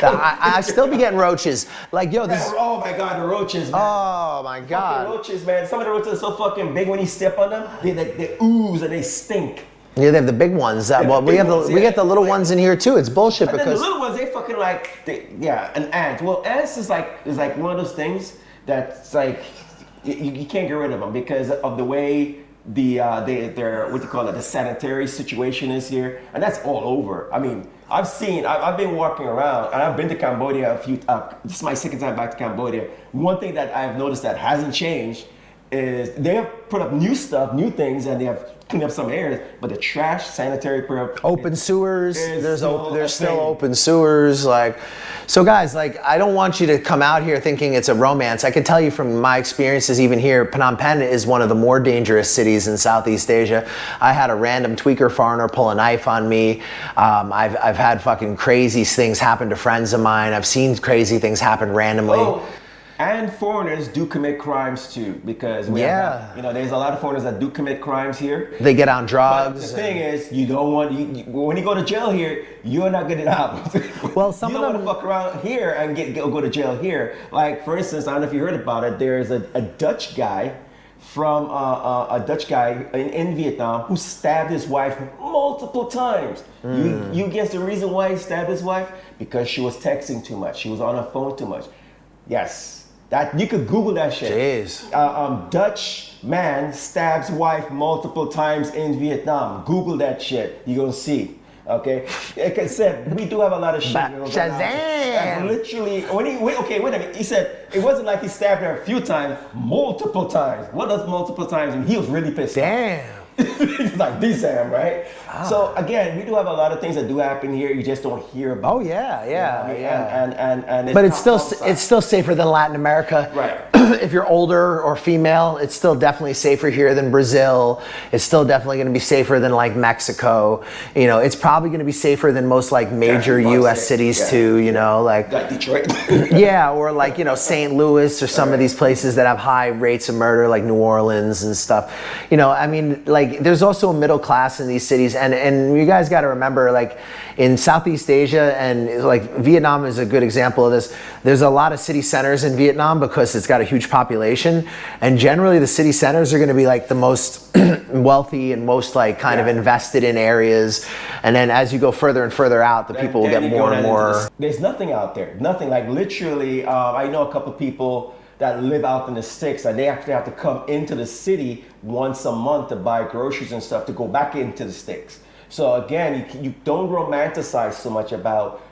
I still be getting roaches. Like, yo, this. Oh my God, the roaches, man. Oh my God. Fucking roaches, man. Some of the roaches are so fucking big when you step on them, they ooze and they stink. Yeah, they have the big ones. We get the little ones in here too. It's bullshit and because then the little ones, they fucking an ant. Well, ants is like one of those things that's like you can't get rid of them because of the way their what do you call it, the sanitary situation is here, and that's all over. I mean, I've been walking around, and I've been to Cambodia a few. This is my second time back to Cambodia. One thing that I've noticed that hasn't changed is they have put up new stuff, new things, and they have cleaned up some areas, but the trash, sanitary open sewers. There's still open sewers. Like, so guys, like, I don't want you to come out here thinking it's a romance. I can tell you from my experiences, even here, Phnom Penh is one of the more dangerous cities in Southeast Asia. I had a random tweaker foreigner pull a knife on me. I've had fucking crazy things happen to friends of mine. I've seen crazy things happen randomly. Oh. And foreigners do commit crimes too, because there's a lot of foreigners that do commit crimes here. They get on drugs. But the thing is, you don't want when you go to jail here, you're not getting out. Well, some you of don't them want to fuck around here and go to jail here. Like, for instance, I don't know if you heard about it. There's a Dutch guy from in Vietnam who stabbed his wife multiple times. You guess the reason why he stabbed his wife? Because she was texting too much. She was on her phone too much. Yes. That you could Google that shit. Jeez. Dutch man stabs wife multiple times in Vietnam. Google that shit. You're gonna see. Okay. Like I said, we do have a lot of shit. Shazam! Literally, wait a minute. He said it wasn't like he stabbed her a few times, multiple times. What does multiple times mean? He was really pissed. Damn. It's like this, right? Ah. So again, we do have a lot of things that do happen here. You just don't hear about. Oh yeah. And but it's still safer than Latin America. Right. If you're older or female, it's still definitely safer here than Brazil. It's still definitely going to be safer than like Mexico. You know, it's probably going to be safer than most like major U.S. cities too. You know, like Detroit. Yeah, or like, you know, St. Louis or some of these places that have high rates of murder, like New Orleans and stuff. You know, I mean, like, there's also a middle class in these cities, and you guys got to remember, like, in Southeast Asia, and like Vietnam is a good example of this. There's a lot of city centers in Vietnam because it's got a huge population, and generally the city centers are going to be like the most wealthy and most like kind of invested in areas. And then as you go further and further out, the people will get more and more. There's nothing out there, nothing. Like, literally, I know a couple people that live out in the sticks, and they actually have to come into the city once a month to buy groceries and stuff to go back into the sticks. So again, you don't romanticize so much about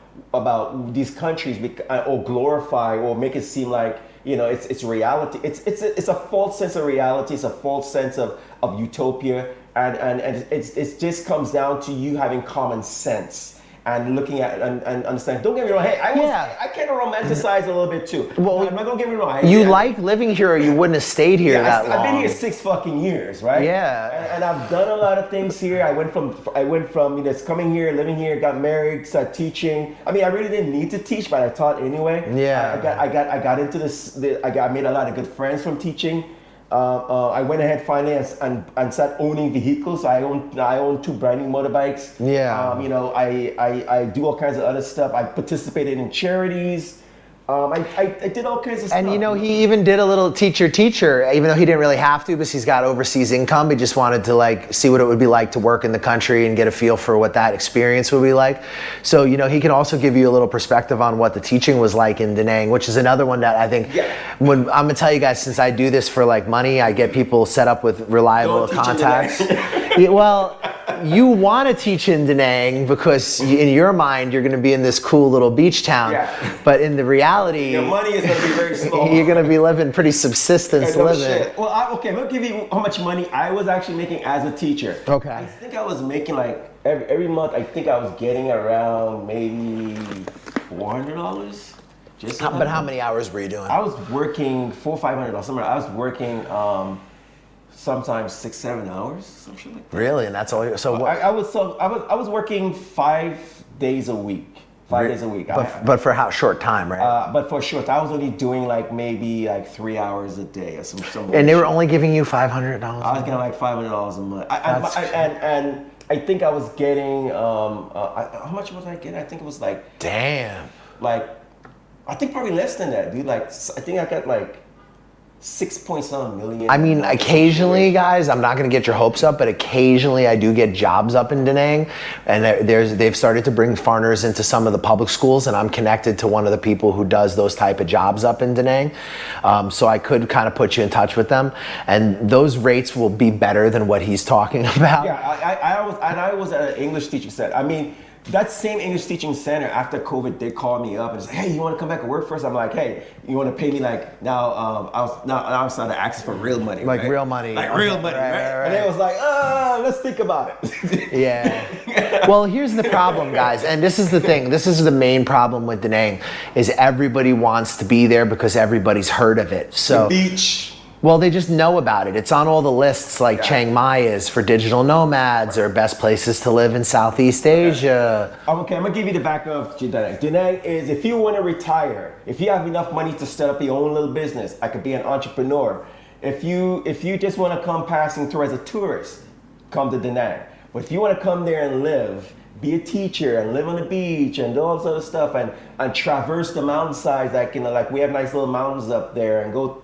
these countries or glorify or make it seem like, you know, it's reality. It's a false sense of reality. It's a false sense of utopia, and it just comes down to you having common sense and looking at and understanding. Don't get me wrong. Hey, I kind of romanticize a little bit too. Well, I'm not gonna get me wrong. You like living here, or you wouldn't have stayed here that long. I've been here 6 fucking years, right? Yeah. And I've done a lot of things here. I went from you know, coming here, living here, got married, started teaching. I mean, I really didn't need to teach, but I taught anyway. Yeah. I got into this. I made a lot of good friends from teaching. I went ahead finally and started owning vehicles. I own 2 brand new motorbikes. Yeah. You know, I do all kinds of other stuff. I participated in charities. I did all kinds of stuff. And you know, he even did a little teacher, even though he didn't really have to, because he's got overseas income. He just wanted to like see what it would be like to work in the country and get a feel for what that experience would be like. So, you know, he can also give you a little perspective on what the teaching was like in Danang, which is another one that I think, when I'm gonna tell you guys, since I do this for like money, I get people set up with reliable contacts. Well, you want to teach in Danang because in your mind you're going to be in this cool little beach town, but in the reality, your money is going to be very small. You're going to be living pretty subsistence living. Shit. Well, I'm going to give you how much money I was actually making as a teacher. Okay. I think I was making like every month. I think I was getting around maybe $400. But how many hours were you doing? I was working $400 or $500. I was working. Sometimes 6-7 hours, some shit like that. Really, and that's all. So what? I was working 5 days a week. 5 days a week. But for how short time, right? But for short, I was only doing like maybe like 3 hours a day or some. And they were only giving you $500. I was getting like $500 a month. And I think I was getting how much was I getting? I think it was like. Damn. Like, I think probably less than that, dude. Like, I think I got like 6.7 million. I mean, occasionally, guys, I'm not going to get your hopes up, but occasionally I do get jobs up in Danang, and they've started to bring foreigners into some of the public schools, and I'm connected to one of the people who does those type of jobs up in Danang, so I could kind of put you in touch with them, and those rates will be better than what he's talking about. Yeah, I was at an English teaching center. I mean, that same English teaching center, after COVID, they called me up and said, "Hey, you want to come back and work for us?" I'm like, "Hey, you want to pay me like now?" I was trying to ask for real money, Like right? real money. Like real money, right? And they was like, let's think about it." Yeah. Well, here's the problem, guys, and this is the thing. This is the main problem with Danang, is everybody wants to be there because everybody's heard of it. So the beach. Well, they just know about it. It's on all the lists, like Chiang Mai is for digital nomads, or best places to live in Southeast Asia. Okay, I'm gonna give you the background of Danang. Danang is, if you want to retire, if you have enough money to set up your own little business, I could be an entrepreneur. If you just want to come passing through as a tourist, come to Danang. But if you want to come there and live, be a teacher and live on the beach and do all this other stuff and traverse the mountainsides, like we have nice little mountains up there, and go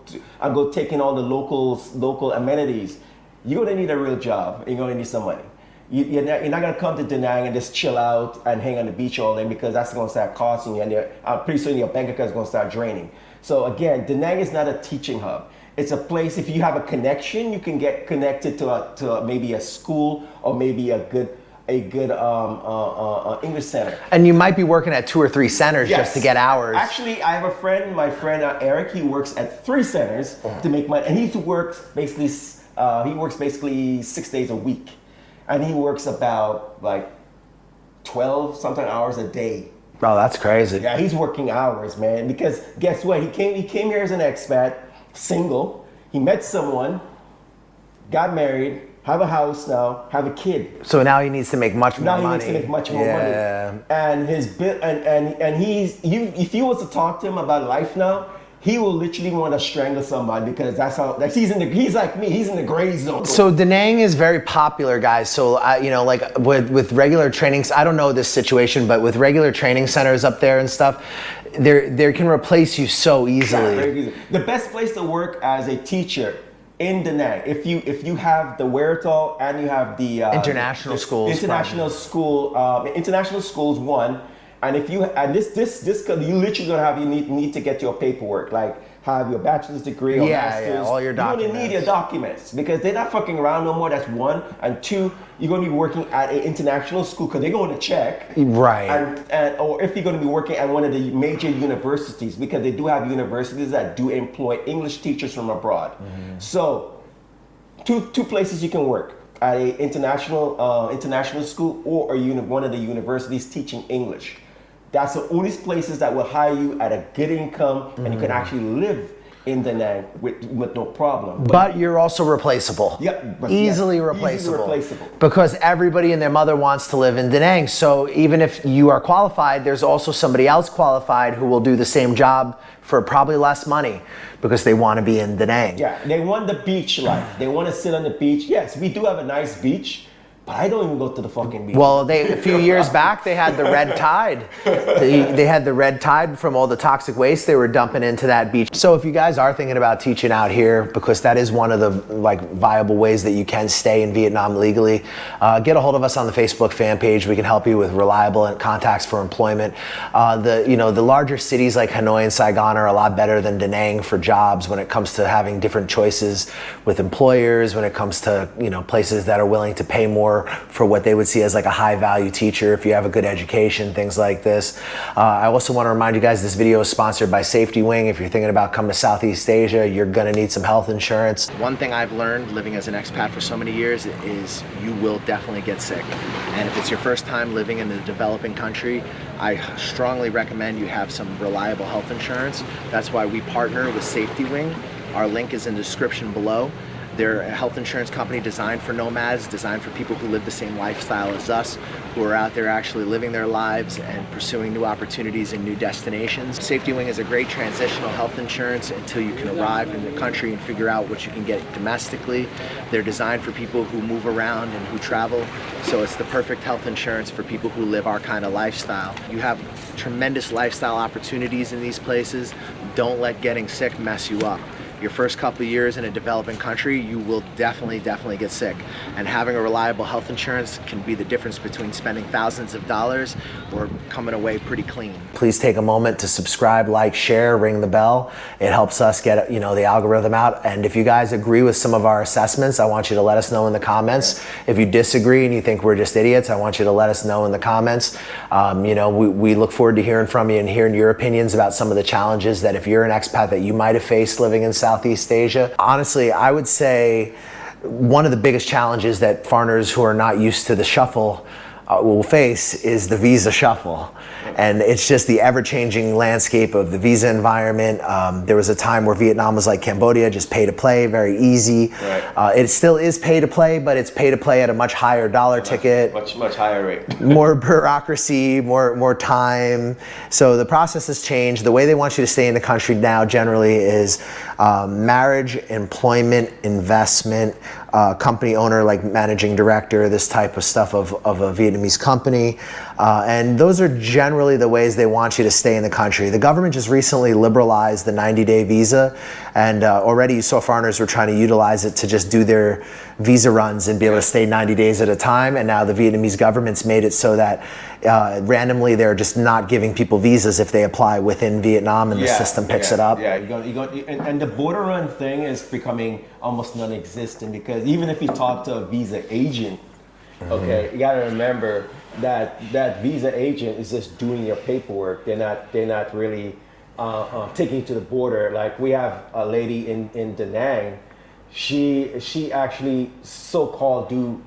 take in all the local amenities, you're gonna need a real job. You're gonna need some money. You're not gonna come to Danang and just chill out and hang on the beach all day, because that's gonna start costing you, and pretty soon your bank account is gonna start draining. So again, Danang is not a teaching hub. It's a place, if you have a connection, you can get connected to maybe a school or maybe a good English center. And you might be working at 2 or 3 centers just to get hours. Actually, I have a friend, my friend Eric, he works at 3 centers to make money, and he works basically 6 days a week. And he works about like 12 something hours a day. Oh, that's crazy. Yeah, he's working hours, man, because guess what? He came here as an expat, single. He met someone, got married, have a house now, have a kid. So now he needs to make much more money. Now he needs to make much more money. And his bit, and if you was to talk to him about life now, he will literally want to strangle somebody, because that's how, like, he's like me, he's in the gray zone. So Danang is very popular, guys. So like with regular trainings, I don't know this situation, but with regular training centers up there and stuff, they can replace you so easily. Yeah, very easy. The best place to work as a teacher in Danang, if you have the wherewithal and you have the international schools, international schools one, and if you this you literally you need to get your paperwork, like have your bachelor's degree or master's. All your documents. You're gonna need your documents, because they're not fucking around no more. That's one, and two, you're gonna be working at an international school because they're going to check. Right. And or if you're gonna be working at one of the major universities, because they do have universities that do employ English teachers from abroad. Mm-hmm. So, two places you can work: at an international school or one of the universities teaching English. That's the only places that will hire you at a good income, and you can actually live in Danang with no problem. But you're also replaceable. Yep. Easily replaceable. Because everybody and their mother wants to live in Danang. So even if you are qualified, there's also somebody else qualified who will do the same job for probably less money, because they want to be in Danang. Yeah, they want the beach life. They want to sit on the beach. Yes, we do have a nice beach, but I don't even go to the fucking beach. Well, a few years back, they had the red tide. They had the red tide from all the toxic waste they were dumping into that beach. So if you guys are thinking about teaching out here, because that is one of the viable ways that you can stay in Vietnam legally, get a hold of us on the Facebook fan page. We can help you with reliable contacts for employment. The larger cities like Hanoi and Saigon are a lot better than Danang for jobs when it comes to having different choices with employers, when it comes to places that are willing to pay more for what they would see as like a high value teacher if you have a good education, things like this. I also want to remind you guys, this video is sponsored by Safetywing. If you're thinking about coming to Southeast Asia, you're gonna need some health insurance. One thing I've learned living as an expat for so many years is you will definitely get sick. And if it's your first time living in a developing country, I strongly recommend you have some reliable health insurance. That's why we partner with Safetywing. Our link is in the description below. They're a health insurance company designed for nomads, designed for people who live the same lifestyle as us, who are out there actually living their lives and pursuing new opportunities and new destinations. Safetywing is a great transitional health insurance until you can arrive in the country and figure out what you can get domestically. They're designed for people who move around and who travel, so it's the perfect health insurance for people who live our kind of lifestyle. You have tremendous lifestyle opportunities in these places. Don't let getting sick mess you up. your first couple of years in a developing country, you will definitely get sick. And having a reliable health insurance can be the difference between spending thousands of dollars or coming away pretty clean. Please take a moment to subscribe, like, share, ring the bell. It helps us get, you know, the algorithm out. And if you guys agree with some of our assessments, I want you to let us know in the comments. If you disagree and you think we're just idiots, I want you to let us know in the comments. You know, we look forward to hearing from you and hearing your opinions about some of the challenges that if you're an expat that you might have faced living in Southeast Asia. Honestly, I would say one of the biggest challenges that foreigners who are not used to the shuffle will face is the visa shuffle. And it's just the ever-changing landscape of the visa environment. There was a time where Vietnam was like Cambodia, just pay to play, very easy. Right. It still is pay to play, but it's pay to play at a much higher dollar ticket. Much higher rate. More bureaucracy, more time. So the process has changed. The way they want you to stay in the country now generally is marriage, employment, investment, company owner, like managing director, this type of stuff of a Vietnamese company. And those are generally the ways they want you to stay in the country. The government just recently liberalized the 90-day visa, and already you saw foreigners were trying to utilize it to just do their visa runs and be able to stay 90 days at a time. And now the Vietnamese government's made it so that randomly they're just not giving people visas if they apply within Vietnam, and the system picks it up. Yeah, and the border run thing is becoming almost non-existent, because even if you talk to a visa agent, okay, you gotta remember that that visa agent is just doing your paperwork. They're not really taking you to the border. Like, we have a lady in Danang. She actually so-called do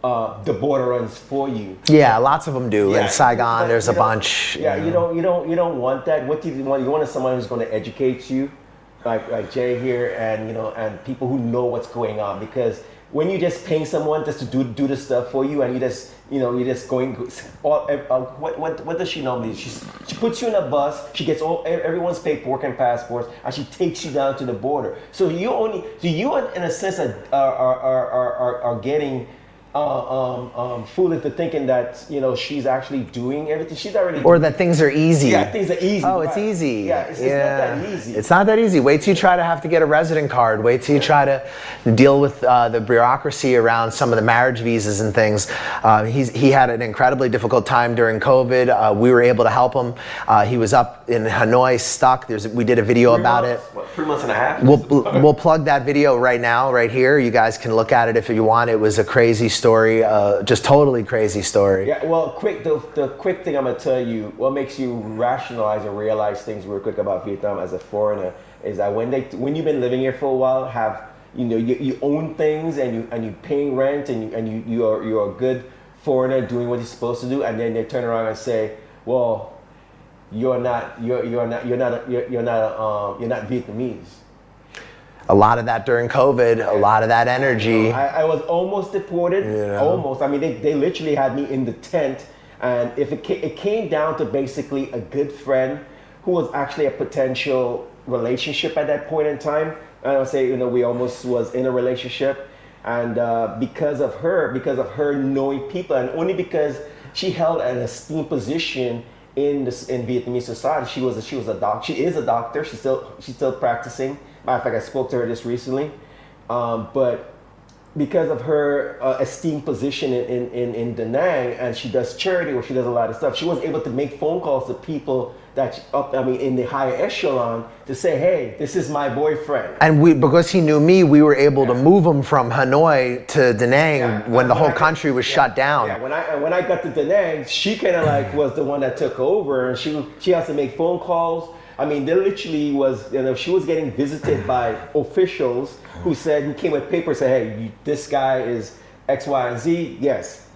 the border runs for you. Yeah, lots of them do. Yeah. In Saigon, there's a bunch. Yeah, you don't want that. What do you want? You want someone who's going to educate you, like Jay here, and and people who know what's going on. Because when you just paying someone just to do the stuff for you, and you're just going. What does she normally do? She puts you in a bus. She gets everyone's paperwork and passports, and she takes you down to the border. So you in a sense are getting fooled into thinking that she's actually doing everything. She's already or that things are easy. Yeah, things are easy. Oh, right. it's easy. Yeah, it's not that easy. It's not that easy. Wait till you try to have to get a resident card. Wait till you try to deal with the bureaucracy around some of the marriage visas and things. He had an incredibly difficult time during COVID. We were able to help him. He was up in Hanoi stuck. We did a video about it. What, 3 months and a half? We'll plug that video right now, right here. You guys can look at it if you want. It was a crazy story, just totally crazy story. Yeah, well, the quick thing I'm gonna tell you, what makes you rationalize and realize things real quick about Vietnam as a foreigner is that when you've been living here for a while, you own things and you paying rent and you're a good foreigner doing what you're supposed to do, and then they turn around and say, well, you're not Vietnamese. A lot of that during COVID, a lot of that energy. I was almost deported, almost. I mean, they literally had me in the tent, and if it came down to basically a good friend who was actually a potential relationship at that point in time. I would say, we almost was in a relationship, and because of her knowing people, and only because she held an esteemed position in Vietnamese society. She is a doctor. She's still practicing. Matter of fact, I spoke to her just recently, but because of her esteemed position in Danang, and she does charity, or she does a lot of stuff, she was able to make phone calls to people that in the higher echelon to say, hey, this is my boyfriend. And because he knew me, we were able to move him from Hanoi to Danang when the whole country was shut down. Yeah, when I got to Danang, she kind of like was the one that took over, and she has to make phone calls. I mean, there literally was, she was getting visited by officials who came with papers, said, hey, this guy is X, Y, and Z. Yes,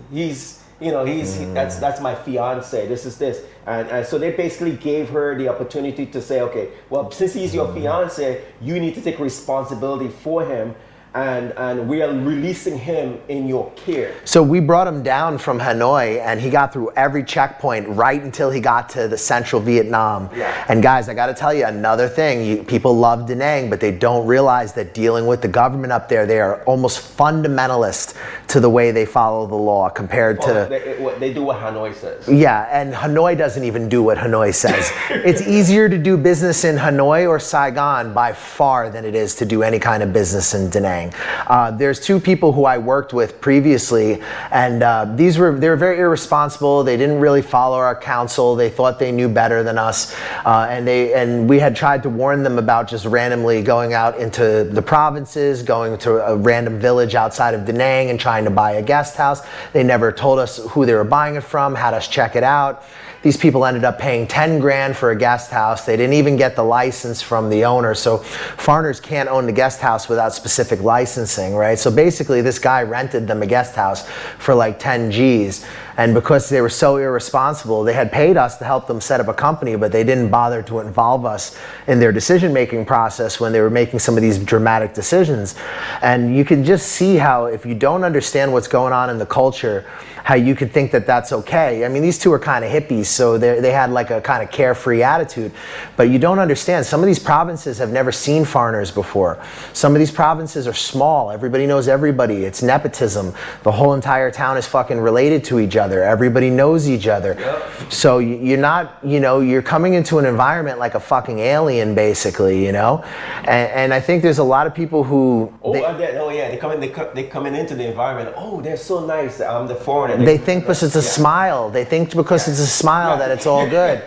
that's my fiance. This is this. And so they basically gave her the opportunity to say, okay, well, since he's your fiance, you need to take responsibility for him. and we are releasing him in your care. So we brought him down from Hanoi, and he got through every checkpoint right until he got to the central Vietnam. Yeah. And guys, I got to tell you another thing. People love Da Nang, but they don't realize that dealing with the government up there, they are almost fundamentalist to the way they follow the law compared to... They do what Hanoi says. Yeah, and Hanoi doesn't even do what Hanoi says. It's easier to do business in Hanoi or Saigon by far than it is to do any kind of business in Da Nang. There's two people who I worked with previously, and they were very irresponsible. They didn't really follow our counsel. They thought they knew better than us, and we had tried to warn them about just randomly going out into the provinces, going to a random village outside of Da Nang and trying to buy a guest house. They never told us who they were buying it from, had us check it out. These people ended up paying 10 grand for a guest house. They didn't even get the license from the owner. So foreigners can't own the guest house without specific licensing, right? So basically this guy rented them a guest house for like 10 G's. And because they were so irresponsible, they had paid us to help them set up a company, but they didn't bother to involve us in their decision-making process when they were making some of these dramatic decisions. And you can just see how if you don't understand what's going on in the culture, how you could think that that's okay. I mean, these two are kind of hippies, so they had like a kind of carefree attitude, but you don't understand. Some of these provinces have never seen foreigners before. Some of these provinces are small. Everybody knows everybody. It's nepotism. The whole entire town is fucking related to each other. Everybody knows each other. Yep. So you're not, you're coming into an environment like a fucking alien, basically, and I think there's a lot of people who... They coming into the environment. Oh, they're so nice. I'm the foreigner. They think because it's a smile. They think because it's a smile that it's all good.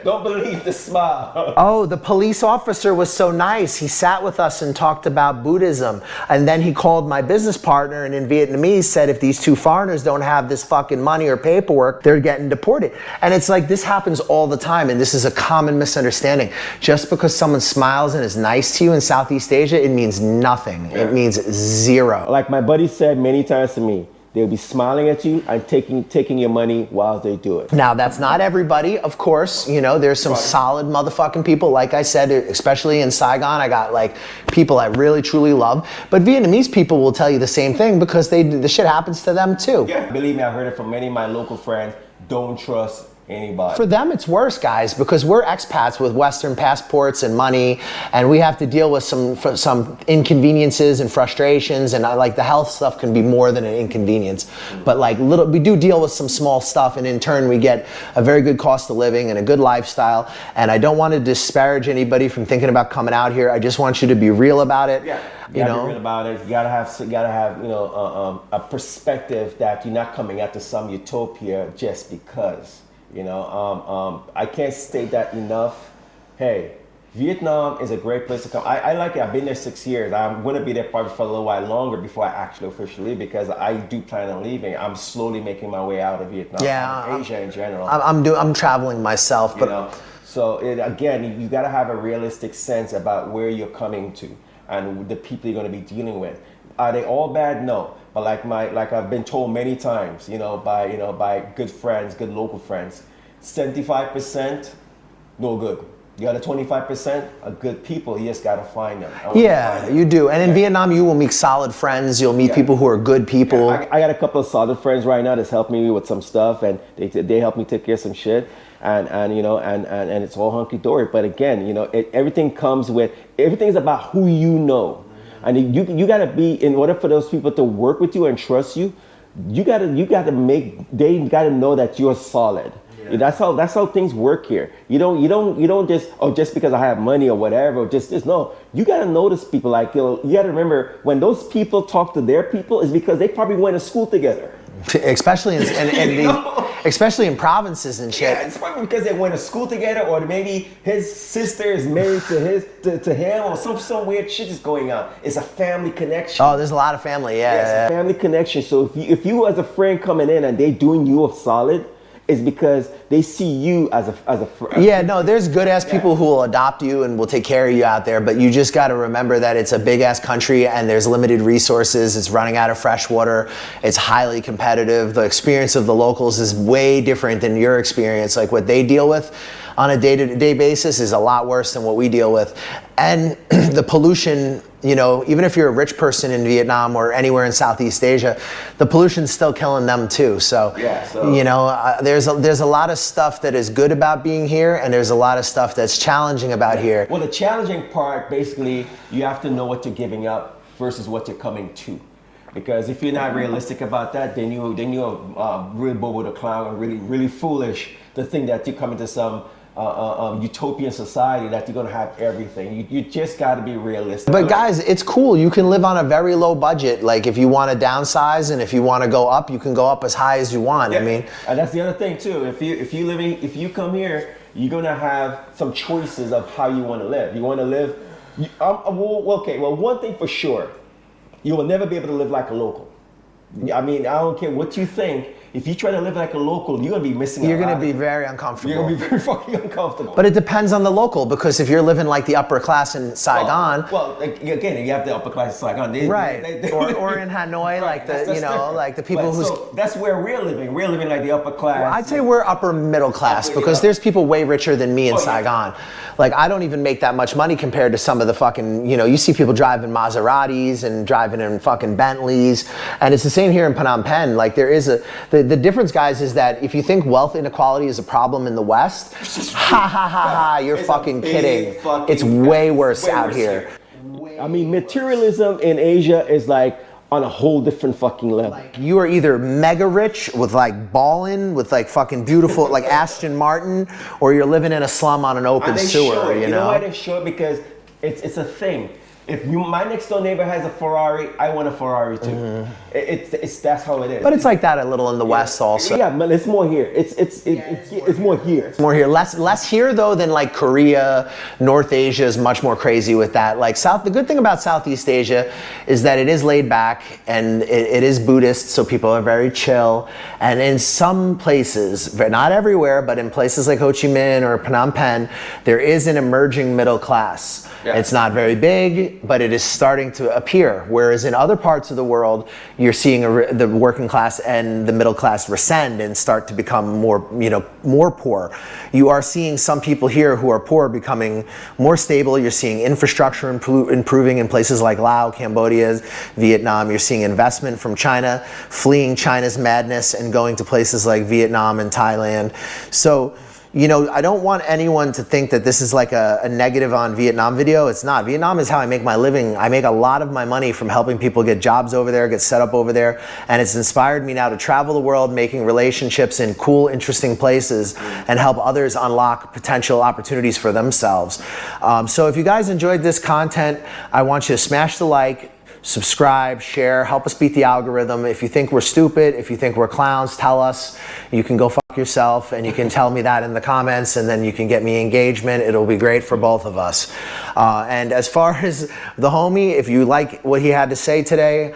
Don't believe the smile. Oh, the police officer was so nice. He sat with us and talked about Buddhism. And then he called my business partner and in Vietnamese said, if these two foreigners don't have this fucking money or paperwork, they're getting deported. And it's like, this happens all the time. And this is a common misunderstanding. Just because someone smiles and is nice to you in Southeast Asia, it means nothing. Yeah. It means zero. Like my buddy said many times to me, they'll be smiling at you and taking your money while they do it. Now, that's not everybody, of course. There's some solid motherfucking people. Like I said, especially in Saigon, I got like people I really, truly love. But Vietnamese people will tell you the same thing because the shit happens to them too. Yeah, believe me, I heard it from many of my local friends. Don't trust anybody. For them, it's worse, guys, because we're expats with Western passports and money, and we have to deal with some inconveniences and frustrations, and like the health stuff can be more than an inconvenience. But like we do deal with some small stuff, and in turn we get a very good cost of living and a good lifestyle. And I don't want to disparage anybody from thinking about coming out here. I just want you to be real about it. Yeah. You gotta be real about it. You gotta have a perspective that you're not coming out to some utopia just because. I can't state that enough. Hey, Vietnam is a great place to come. I like it. I've been there 6 years. I'm going to be there probably for a little while longer before I actually officially leave because I do plan on leaving. I'm slowly making my way out of Vietnam. Yeah, Asia in general. I'm traveling myself, but so again, you got to have a realistic sense about where you're coming to and the people you're going to be dealing with. Are they all bad? No. But like I've been told many times, by good friends, good local friends, 75% no good. You got a 25% of good people. You just gotta find them. Yeah, you do. And in Vietnam, you will meet solid friends. You'll meet people who are good people. Yeah, I got a couple of solid friends right now that's helped me with some stuff, and they help me take care of some shit. And it's all hunky dory. But again, everything is about who you know. And you gotta be, in order for those people to work with you and trust you, they gotta know that you're solid. Yeah. That's how things work here. You don't just because I have money or whatever, or just this. No, you gotta notice people. Like you gotta remember when those people talk to their people is because they probably went to school together. Especially especially in provinces and shit. Yeah, it's probably because they went to school together, or maybe his sister is married to him, or some weird shit is going on. It's a family connection. Oh, there's a lot of family, yeah. It's a family connection. So if you as a friend coming in and they doing you a solid, it's because they see you as a friend. Yeah, no, there's good ass people who will adopt you and will take care of you out there, but you just got to remember that it's a big ass country and there's limited resources. It's running out of fresh water. It's highly competitive. The experience of the locals is way different than your experience. Like what they deal with on a day-to-day basis is a lot worse than what we deal with. And the pollution You know, even if you're a rich person in Vietnam or anywhere in Southeast Asia, the pollution's still killing them too. So, you know, there's a lot of stuff that is good about being here, and there's a lot of stuff that's challenging about here. Well, the challenging part, basically, you have to know what you're giving up versus what you're coming to. Because if you're not realistic about that, then you're real bobo the clown and really foolish to think that you're coming to some utopian society that you're gonna have everything. You just gotta be realistic. But guys, it's cool. You can live on a very low budget. Like if you want to downsize and if you want to go up, you can go up as high as you want. Yeah. I mean, and that's the other thing too. If you come here, you're gonna have some choices of how you want to live. You want to live. Well, one thing for sure, you will never be able to live like a local. I mean, I don't care what you think. If you try to live like a local, you're gonna be missing out. You're gonna be very uncomfortable. You're gonna be very fucking uncomfortable. But it depends on the local, because if you're living like the upper class in Saigon, well, again, you have the upper class in Saigon, right? Or in Hanoi, right, like the like the people who. So that's where we're living. We're living like the upper class. Well, I'd say we're upper middle class because there's people way richer than me in Saigon. Like I don't even make that much money compared to some of the fucking, you see people driving Maseratis and driving in fucking Bentleys, and it's the same here in Phnom Penh. Like there is the difference, guys, is that if you think wealth inequality is a problem in the West, you're fucking kidding. It's way worse out here. I mean, materialism in Asia is like on a whole different fucking level. Like, you are either mega rich with like ballin', with like fucking beautiful, like Aston Martin, or you're living in a slum on an open sewer, you know? Why they show it? Because it's a thing. If my next door neighbor has a Ferrari, I want a Ferrari too. Mm-hmm. That's how it is. But it's like that a little in the West also. Yeah, but it's more here. It's more here. It's more here. Less here though than like Korea, North Asia is much more crazy with that. Like the good thing about Southeast Asia is that it is laid back and it is Buddhist, so people are very chill. And in some places, not everywhere, but in places like Ho Chi Minh or Phnom Penh, there is an emerging middle class. Yeah. It's not very big, but it is starting to appear. Whereas in other parts of the world, you're seeing the working class and the middle class rescend and start to become more poor. You are seeing some people here who are poor becoming more stable. You're seeing infrastructure improving in places like Laos, Cambodia, Vietnam. You're seeing investment from China, fleeing China's madness and going to places like Vietnam and Thailand. So, I don't want anyone to think that this is like a negative on Vietnam video. It's not. Vietnam is how I make my living. I make a lot of my money from helping people get jobs over there, get set up over there. And it's inspired me now to travel the world, making relationships in cool, interesting places and help others unlock potential opportunities for themselves. So if you guys enjoyed this content, I want you to smash the like, subscribe, share, help us beat the algorithm. If you think we're stupid, if you think we're clowns, tell us. You can go fuck yourself, and you can tell me that in the comments, and then you can get me engagement. It'll be great for both of us. And as far as the homie, if you like what he had to say today,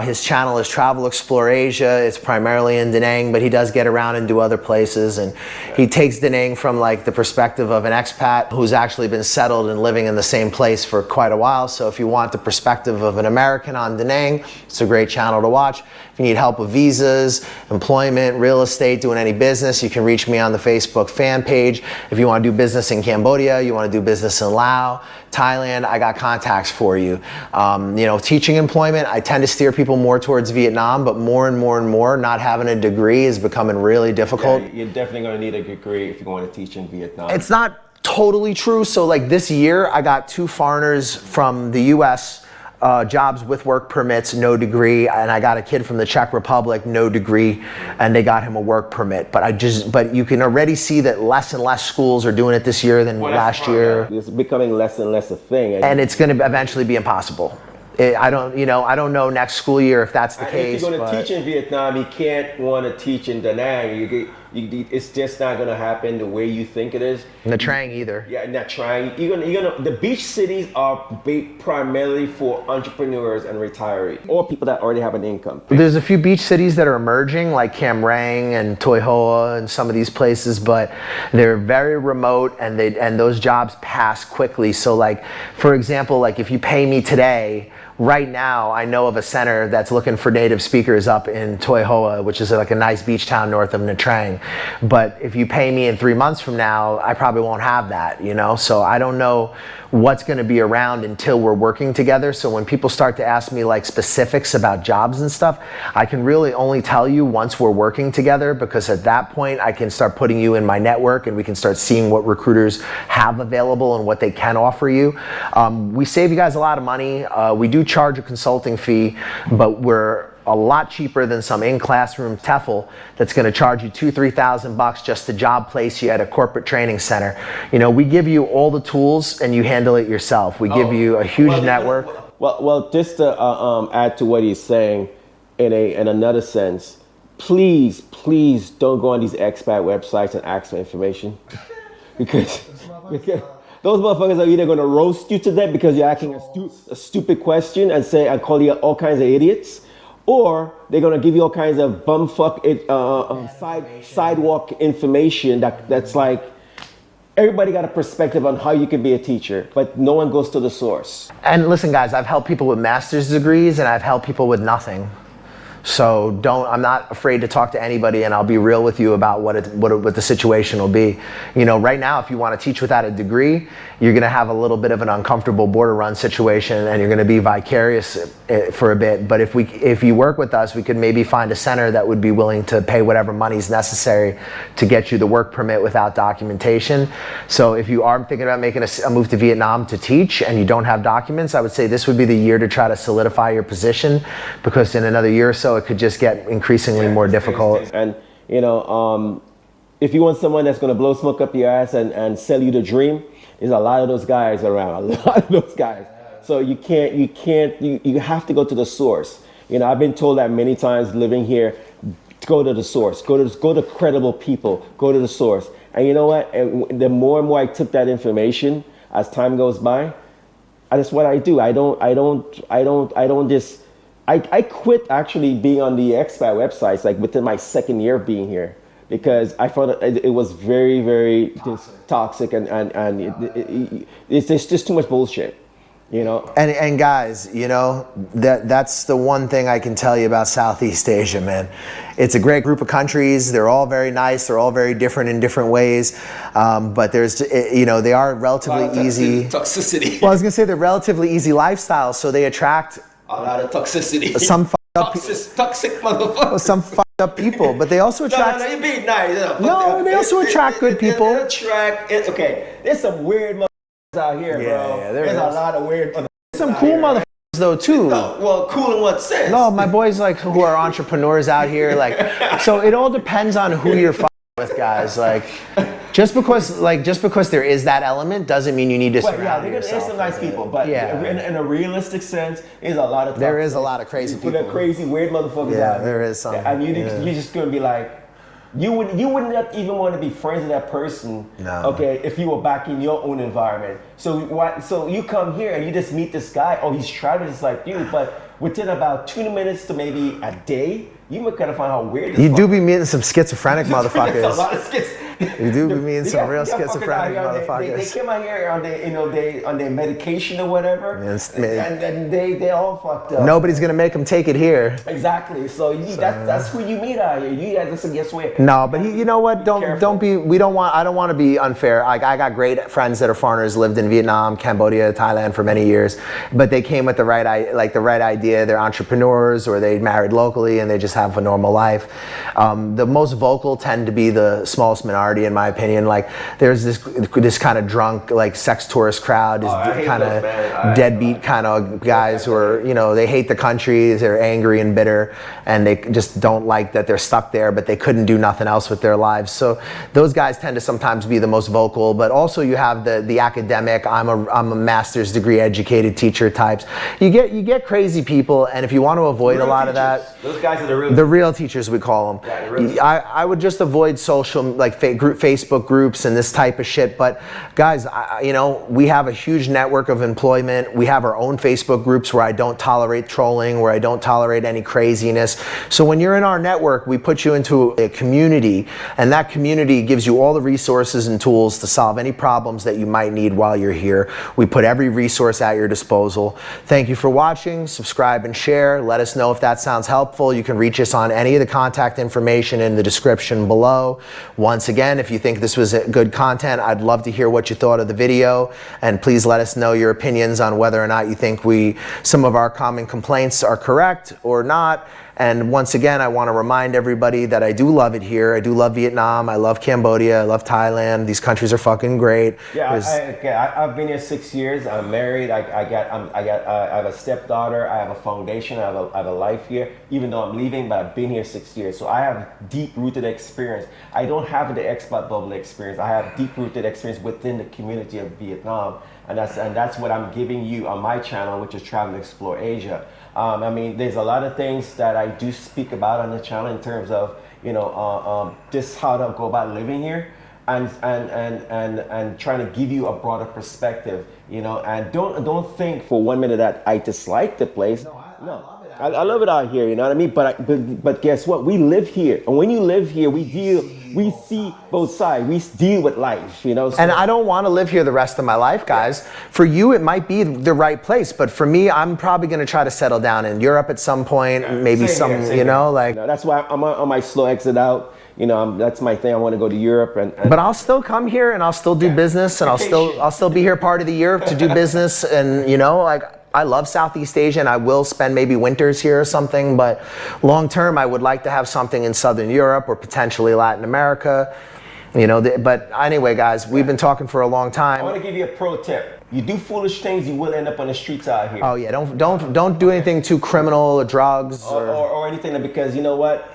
his channel is Travel Explore Asia. It's primarily in Danang, but he does get around and do other places. And he takes Danang from like the perspective of an expat who's actually been settled and living in the same place for quite a while. So if you want the perspective of an American on Danang, it's a great channel to watch. If you need help with visas, employment, real estate, doing any business, you can reach me on the Facebook fan page. If you want to do business in Cambodia, you want to do business in Laos, Thailand, I got contacts for you. Teaching employment, I tend to steer people more towards Vietnam, but more and more, not having a degree is becoming really difficult. Yeah, you're definitely going to need a degree if you want to teach in Vietnam. It's not totally true. So like this year, I got 2 foreigners from the US, jobs with work permits, no degree, and I got a kid from the Czech Republic, no degree, and they got him a work permit. But you can already see that less and less schools are doing it this year than last year. It's becoming less and less a thing, and it's going to eventually be impossible. I don't know next school year if that's the case. If you're going to teach in Vietnam, you can't want to teach in Danang. It's just not going to happen the way you think it is. Not trying either. Yeah, not trying. The beach cities are primarily for entrepreneurs and retirees or people that already have an income. There's a few beach cities that are emerging, like Cam Ranh and Toi Hoa and some of these places, but they're very remote and those jobs pass quickly. So like, for example, like if you pay me today, right now, I know of a center that's looking for native speakers up in Toi Hoa, which is like a nice beach town north of Nha Trang. nothing. But if you pay me in 3 months from now, I probably won't have that, you know? So I don't know what's going to be around until we're working together. So when people start to ask me like specifics about jobs and stuff, I can really only tell you once we're working together, because at that point I can start putting you in my network and we can start seeing what recruiters have available and what they can offer you. We save you guys a lot of money. We do charge a consulting fee, but we're a lot cheaper than some in-classroom TEFL that's going to charge you $2,000-3,000 just to job place you at a corporate training center. You know, we give you all the tools and you handle it yourself. We give you a huge network. Well, just to add to what he's saying, in another sense, please don't go on these expat websites and ask for information, because those motherfuckers are either going to roast you to death because you're asking a stupid question and call you all kinds of idiots, or they're gonna give you all kinds of bumfuck sidewalk information that's like, everybody got a perspective on how you can be a teacher, but no one goes to the source. And listen, guys, I've helped people with master's degrees and I've helped people with nothing. So I'm not afraid to talk to anybody, and I'll be real with you about what the situation will be. You know, right now, if you want to teach without a degree, you're going to have a little bit of an uncomfortable border run situation, and you're going to be vicarious for a bit. But if you work with us, we could maybe find a center that would be willing to pay whatever money's necessary to get you the work permit without documentation. So if you are thinking about making a move to Vietnam to teach and you don't have documents, I would say this would be the year to try to solidify your position, because in another year or so, it could just get increasingly more difficult. And you know, if you want someone that's going to blow smoke up your ass and sell you the dream, there's a lot of those guys around, a lot of those guys. So you have to go to the source. You know, I've been told that many times living here, go to the source, go to credible people, go to the source. And you know what? And the more and more I took that information as time goes by, that's what I do. I quit actually being on the expat websites like within my second year of being here, because I found it was very, very toxic and it's just too much bullshit, you know. And guys, you know, that's the one thing I can tell you about Southeast Asia, man. It's a great group of countries. They're all very nice. They're all very different in different ways. But there's, you know, they are relatively easy. Toxicity. Well, I was gonna say they're relatively easy lifestyles, so they attract a lot of toxicity. Some toxic motherfuckers. Some fucked up people, but they also attract. No, you're being nice. No, they also attract good people. Okay, there's some weird motherfuckers out here, bro. Yeah, there's a lot of weird motherfuckers. Some cool motherfuckers though too. No, well, cool in what sense? No, my boys like who are entrepreneurs out here, like. So it all depends on who you're fucking with, guys. Like, just because there is that element doesn't mean you need to surround yourself. There's some nice people, but in a realistic sense, there's a lot of there is a lot of crazy people. The crazy weird motherfuckers. Yeah, there is some. And you're just gonna be like, you would not even want to be friends with that person. No. Okay, if you were back in your own environment. So you come here and you just meet this guy. Oh, he's traveling just like you, but within about 20 minutes to maybe a day, you might kind of find how weird this You do be meeting some schizophrenic motherfuckers. a lot of schiz. You do be meeting some real schizophrenic motherfuckers. They come out here on their medication or whatever, and they all fucked up. Nobody's gonna make them take it here. Exactly. So that's who you meet out here. You guys just guess where. No, but you know what? I don't want to be unfair. I got great friends that are foreigners, lived in Vietnam, Cambodia, Thailand for many years, but they came with the right idea. They're entrepreneurs, or they married locally and they just have a normal life. The most vocal tend to be the smallest minority, in my opinion. Like, there's this kind of drunk, like, sex tourist crowd, kind of deadbeat kind of guys who are, you know, they hate the country, they're angry and bitter, and they just don't like that they're stuck there, but they couldn't do nothing else with their lives. So those guys tend to sometimes be the most vocal. But also you have the academic, I'm a master's degree educated teacher types. You get crazy people, and if you want to avoid a lot of that, those guys are the real teachers, we call them. Yeah, I would just avoid social, like, Facebook groups and this type of shit. But guys, you know, we have a huge network of employment. We have our own Facebook groups where I don't tolerate trolling, where I don't tolerate any craziness. So when you're in our network, we put you into a community, and that community gives you all the resources and tools to solve any problems that you might need while you're here. We put every resource at your disposal. Thank you for watching. Subscribe and share. Let us know if that sounds helpful. You can reach us on any of the contact information in the description below. Once again, if you think this was good content, I'd love to hear what you thought of the video, and please let us know your opinions on whether or not you think some of our common complaints are correct or not. And once again, I want to remind everybody that I do love it here. I do love Vietnam. I love Cambodia. I love Thailand. These countries are fucking great. Yeah, I've been here 6 years. I'm married. I have a stepdaughter. I have a foundation. I have a life here. Even though I'm leaving, but I've been here 6 years. So I have deep-rooted experience. I don't have the Expat Bubble experience. I have deep-rooted experience within the community of Vietnam, and that's what I'm giving you on my channel, which is Travel and Explore Asia. I mean, there's a lot of things that I do speak about on the channel in terms of, you know, just how to go about living here, and trying to give you a broader perspective, you know. And don't think for 1 minute that I dislike the place. No. I love it out here, you know what I mean? But guess what? We live here, and when you live here, we see both sides. We deal with life, you know. So. And I don't want to live here the rest of my life, guys. Yeah. For you, it might be the right place, but for me, I'm probably going to try to settle down in Europe at some point. Yeah. Maybe same you know, like. You know, that's why I'm on my slow exit out. You know, that's my thing. I want to go to Europe, and but I'll still come here, and I'll still do business, and I'll still be here part of the year to do business, and you know, like. I love Southeast Asia, and I will spend maybe winters here or something, but long term I would like to have something in Southern Europe or potentially Latin America, you know. But anyway, guys, we've been talking for a long time. I want to give you a pro tip. You do foolish things, you will end up on the streets out here. Oh yeah, don't do anything too criminal or drugs or anything, because you know what?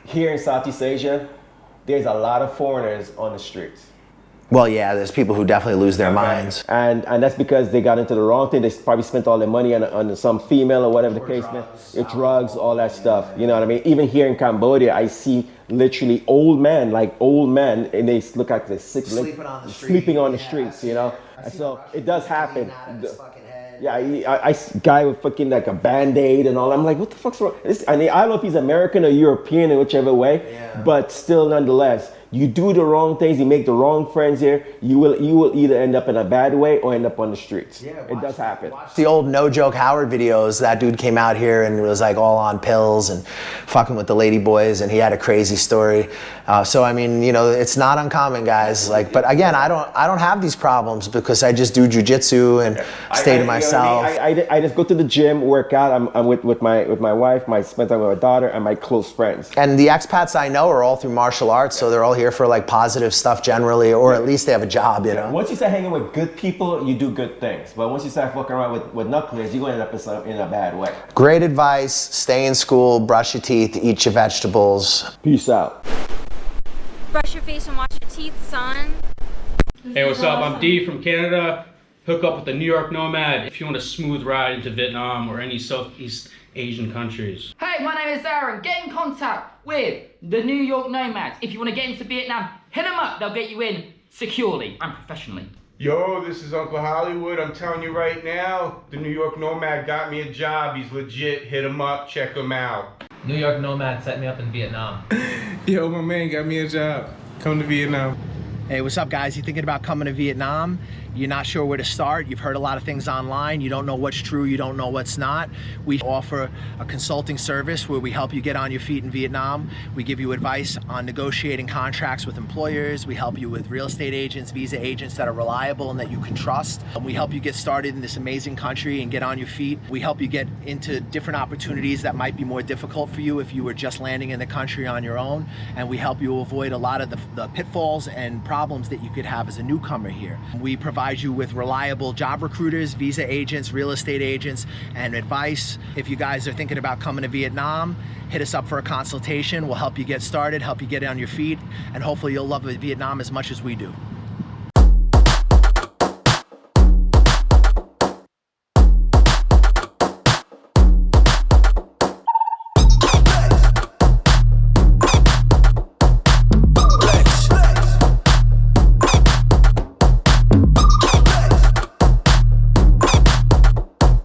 Here in Southeast Asia, there's a lot of foreigners on the streets. Well, yeah, there's people who definitely lose their minds. And that's because they got into the wrong thing. They probably spent all their money on some female or whatever the case may be. Drugs, all that stuff. You know what I mean? Even here in Cambodia, I see literally old men, and they look like they're sick, sleeping on the streets, you know? And so it does happen. Yeah, I guy with fucking like a Band-Aid and all. I'm like, what the fuck's wrong? I mean, I don't know if he's American or European in whichever way, but still, nonetheless, you do the wrong things, you make the wrong friends here, you will either end up in a bad way or end up on the streets. Yeah, it does happen. The old No Joke Howard videos, that dude came out here and was like all on pills and fucking with the lady boys, and he had a crazy story. So I mean, you know, it's not uncommon, guys. Like, but again, I don't have these problems because I just do jujitsu and stay to myself. I just go to the gym, work out. I'm with my wife, spend time with my daughter, and my close friends. And the expats I know are all through martial arts, so they're all here for like positive stuff generally, or at least they have a job, you know. Once you start hanging with good people, you do good things. But once you start fucking around with knuckleheads, you're going to end up in a bad way. Great advice. Stay in school, brush your teeth, eat your vegetables. Peace out. Brush your face and wash your teeth, son. Hey, what's up? I'm D from Canada. Hook up with the New York Nomad if you want a smooth ride into Vietnam or any Southeast Asian countries. Hey, my name is Aaron. Get in contact with the New York Nomads. If you want to get into Vietnam, hit them up. They'll get you in securely and professionally. Yo, this is Uncle Hollywood. I'm telling you right now, the New York Nomad got me a job. He's legit. Hit him up. Check him out. New York Nomad set me up in Vietnam. Yo, my man got me a job. Come to Vietnam. Hey, what's up, guys? You thinking about coming to Vietnam? You're not sure where to start. You've heard a lot of things online. You don't know what's true. You don't know what's not. We offer a consulting service where we help you get on your feet in Vietnam. We give you advice on negotiating contracts with employers. We help you with real estate agents, visa agents that are reliable and that you can trust. We help you get started in this amazing country and get on your feet. We help you get into different opportunities that might be more difficult for you if you were just landing in the country on your own. And we help you avoid a lot of the pitfalls and problems that you could have as a newcomer here. We provide you with reliable job recruiters, visa agents, real estate agents, and advice. If you guys are thinking about coming to Vietnam, hit us up for a consultation. We'll help you get started, help you get on your feet, and hopefully you'll love Vietnam as much as we do.